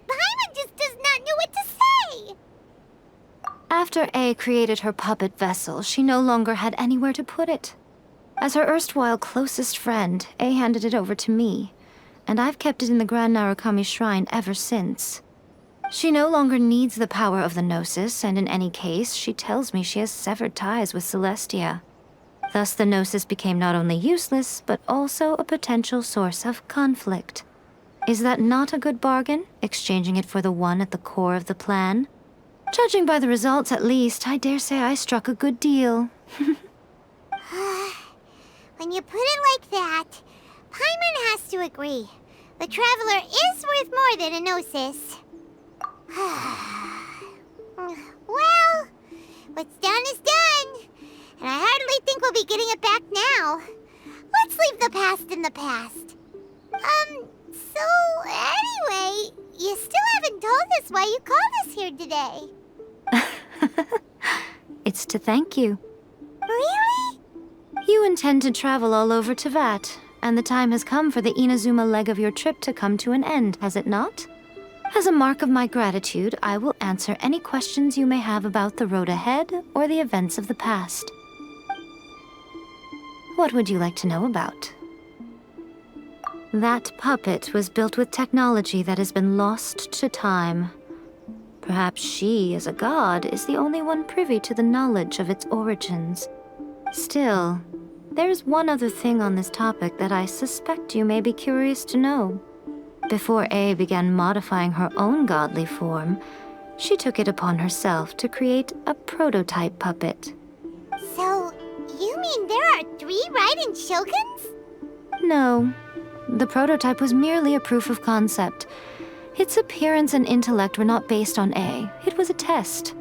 B: Paimon just does not know what to say.
J: After A created her puppet vessel, she no longer had anywhere to put it. As her erstwhile closest friend, A handed it over to me, and I've kept it in the Grand Narukami Shrine ever since. She no longer needs the power of the Gnosis, and in any case, she tells me she has severed ties with Celestia. Thus the Gnosis became not only useless, but also a potential source of conflict. Is that not a good bargain, exchanging it for the one at the core of the plan? Judging by the results, at least, I dare say I struck a good deal.
B: When you put it like that, Paimon has to agree. The Traveler is worth more than a Gnosis. Well, what's done is done. And I hardly think we'll be getting it back now. Let's leave the past in the past. So anyway, you still haven't told us why you called us here today.
J: It's to thank you.
B: Really?
J: You intend to travel all over Teyvat, and the time has come for the Inazuma leg of your trip to come to an end, has it not? As a mark of my gratitude, I will answer any questions you may have about the road ahead or the events of the past. What would you like to know about? That puppet was built with technology that has been lost to time. Perhaps she, as a god, is the only one privy to the knowledge of its origins. Still, there's one other thing on this topic that I suspect you may be curious to know. Before A began modifying her own godly form, she took it upon herself to create a prototype puppet.
B: So, you mean there are 3 Raiden Shoguns?
J: No. The prototype was merely a proof of concept. Its appearance and intellect were not based on A. It was a test.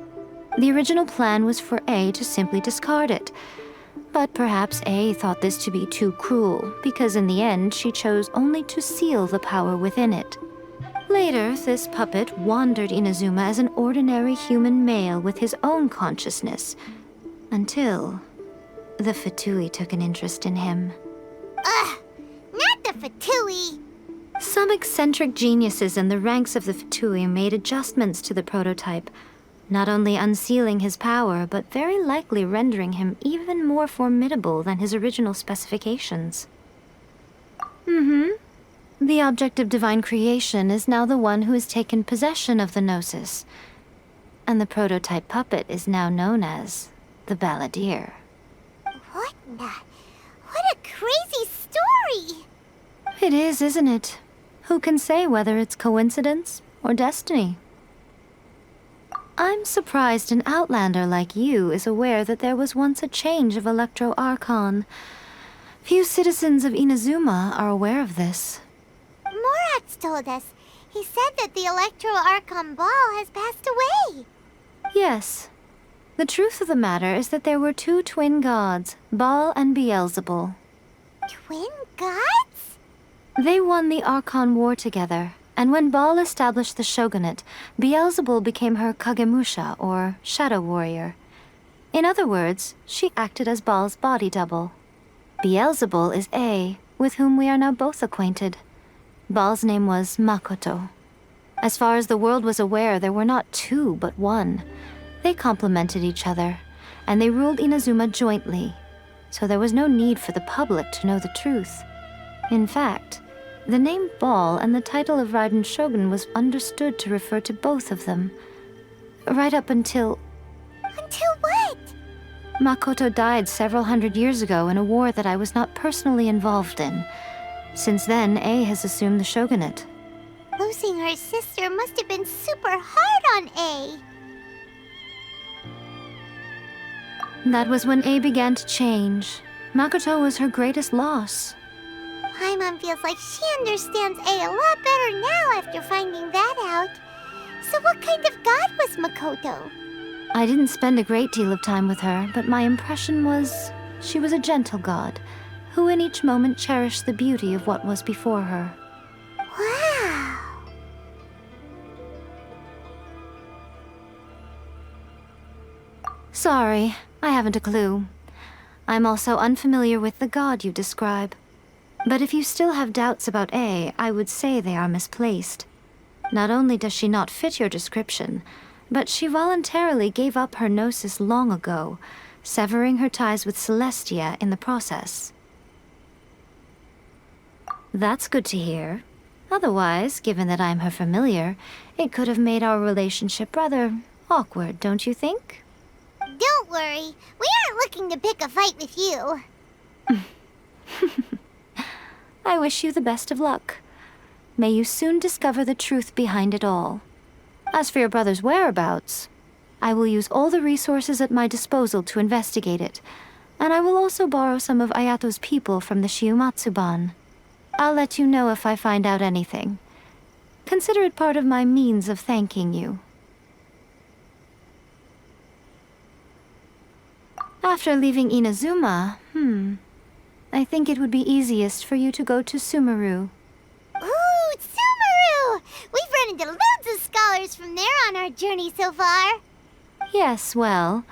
J: The original plan was for A to simply discard it. But perhaps A thought this to be too cruel, because in the end she chose only to seal the power within it. Later, this puppet wandered Inazuma as an ordinary human male with his own consciousness, until the Fatui took an interest in him.
B: Ugh! Not the Fatui!
J: Some eccentric geniuses in the ranks of the Fatui made adjustments to the prototype, not only unsealing his power, but very likely rendering him even more formidable than his original specifications. The object of divine creation is now the one who has taken possession of the Gnosis, and the prototype puppet is now known as the Balladeer.
B: What a crazy story!
J: It is, isn't it? Who can say whether it's coincidence or destiny? I'm surprised an outlander like you is aware that there was once a change of Electro Archon. Few citizens of Inazuma are aware of this.
B: Morax told us. He said that the Electro Archon Ball has passed away.
J: Yes. The truth of the matter is that there were 2 twin gods, Baal and Beelzebul.
B: Twin gods?
J: They won the Archon War together, and when Baal established the shogunate, Beelzebul became her Kagemusha, or shadow warrior. In other words, she acted as Baal's body double. Beelzebul is A, with whom we are now both acquainted. Baal's name was Makoto. As far as the world was aware, there were not two, but one. They complemented each other, and they ruled Inazuma jointly, so there was no need for the public to know the truth. In fact, the name Ball and the title of Raiden Shogun was understood to refer to both of them. Right up until...
B: Until what?
J: Makoto died several hundred years ago in a war that I was not personally involved in. Since then, A has assumed the shogunate.
B: Losing her sister must have been super hard on A.
J: That was when A began to change. Makoto was her greatest loss.
B: Paimon feels like she understands A lot better now after finding that out. So what kind of god was Makoto?
J: I didn't spend a great deal of time with her, but my impression was she was a gentle god, who in each moment cherished the beauty of what was before her.
B: Wow!
J: Sorry, I haven't a clue. I'm also unfamiliar with the god you describe. But if you still have doubts about A, I would say they are misplaced. Not only does she not fit your description, but she voluntarily gave up her gnosis long ago, severing her ties with Celestia in the process. That's good to hear. Otherwise, given that I'm her familiar, it could have made our relationship rather awkward, don't you think?
B: Don't worry, we aren't looking to pick a fight with you.
J: I wish you the best of luck. May you soon discover the truth behind it all. As for your brother's whereabouts, I will use all the resources at my disposal to investigate it, and I will also borrow some of Ayato's people from the Shiumatsuban. I'll let you know if I find out anything. Consider it part of my means of thanking you. After leaving Inazuma, I think it would be easiest for you to go to Sumeru.
B: Ooh, Sumeru! We've run into loads of scholars from there on our journey so far.
J: Yes, well,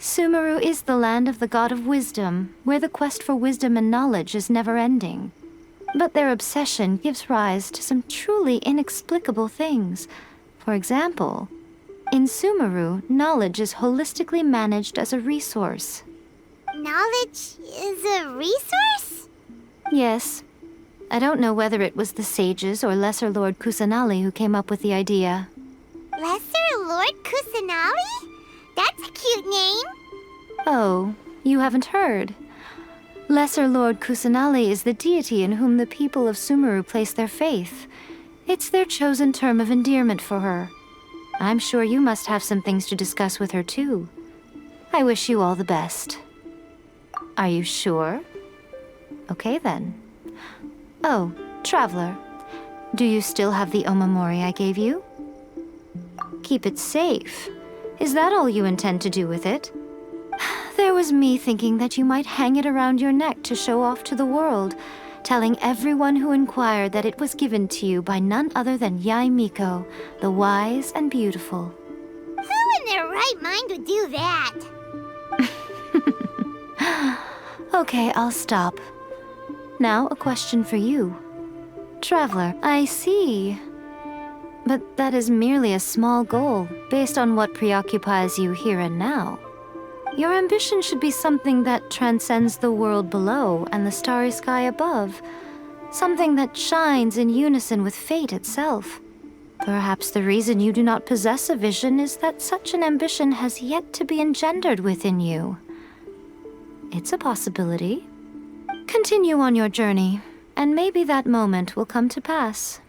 J: Sumeru is the land of the god of wisdom, where the quest for wisdom and knowledge is never-ending. But their obsession gives rise to some truly inexplicable things. For example, in Sumeru, knowledge is holistically managed as a resource.
B: Knowledge is a resource?
J: Yes. I don't know whether it was the sages or Lesser Lord Kusanali who came up with the idea.
B: Lesser Lord Kusanali? That's a cute name.
J: Oh, you haven't heard. Lesser Lord Kusanali is the deity in whom the people of Sumeru place their faith. It's their chosen term of endearment for her. I'm sure you must have some things to discuss with her too. I wish you all the best. Are you sure? Okay then. Oh, Traveler, do you still have the omamori I gave you? Keep it safe. Is that all you intend to do with it? There was me thinking that you might hang it around your neck to show off to the world, telling everyone who inquired that it was given to you by none other than Yae Miko, the wise and beautiful.
B: Who in their right mind would do that?
J: Okay, I'll stop. Now, a question for you. Traveler, I see. But that is merely a small goal, based on what preoccupies you here and now. Your ambition should be something that transcends the world below and the starry sky above. Something that shines in unison with fate itself. Perhaps the reason you do not possess a vision is that such an ambition has yet to be engendered within you. It's a possibility. Continue on your journey, and maybe that moment will come to pass.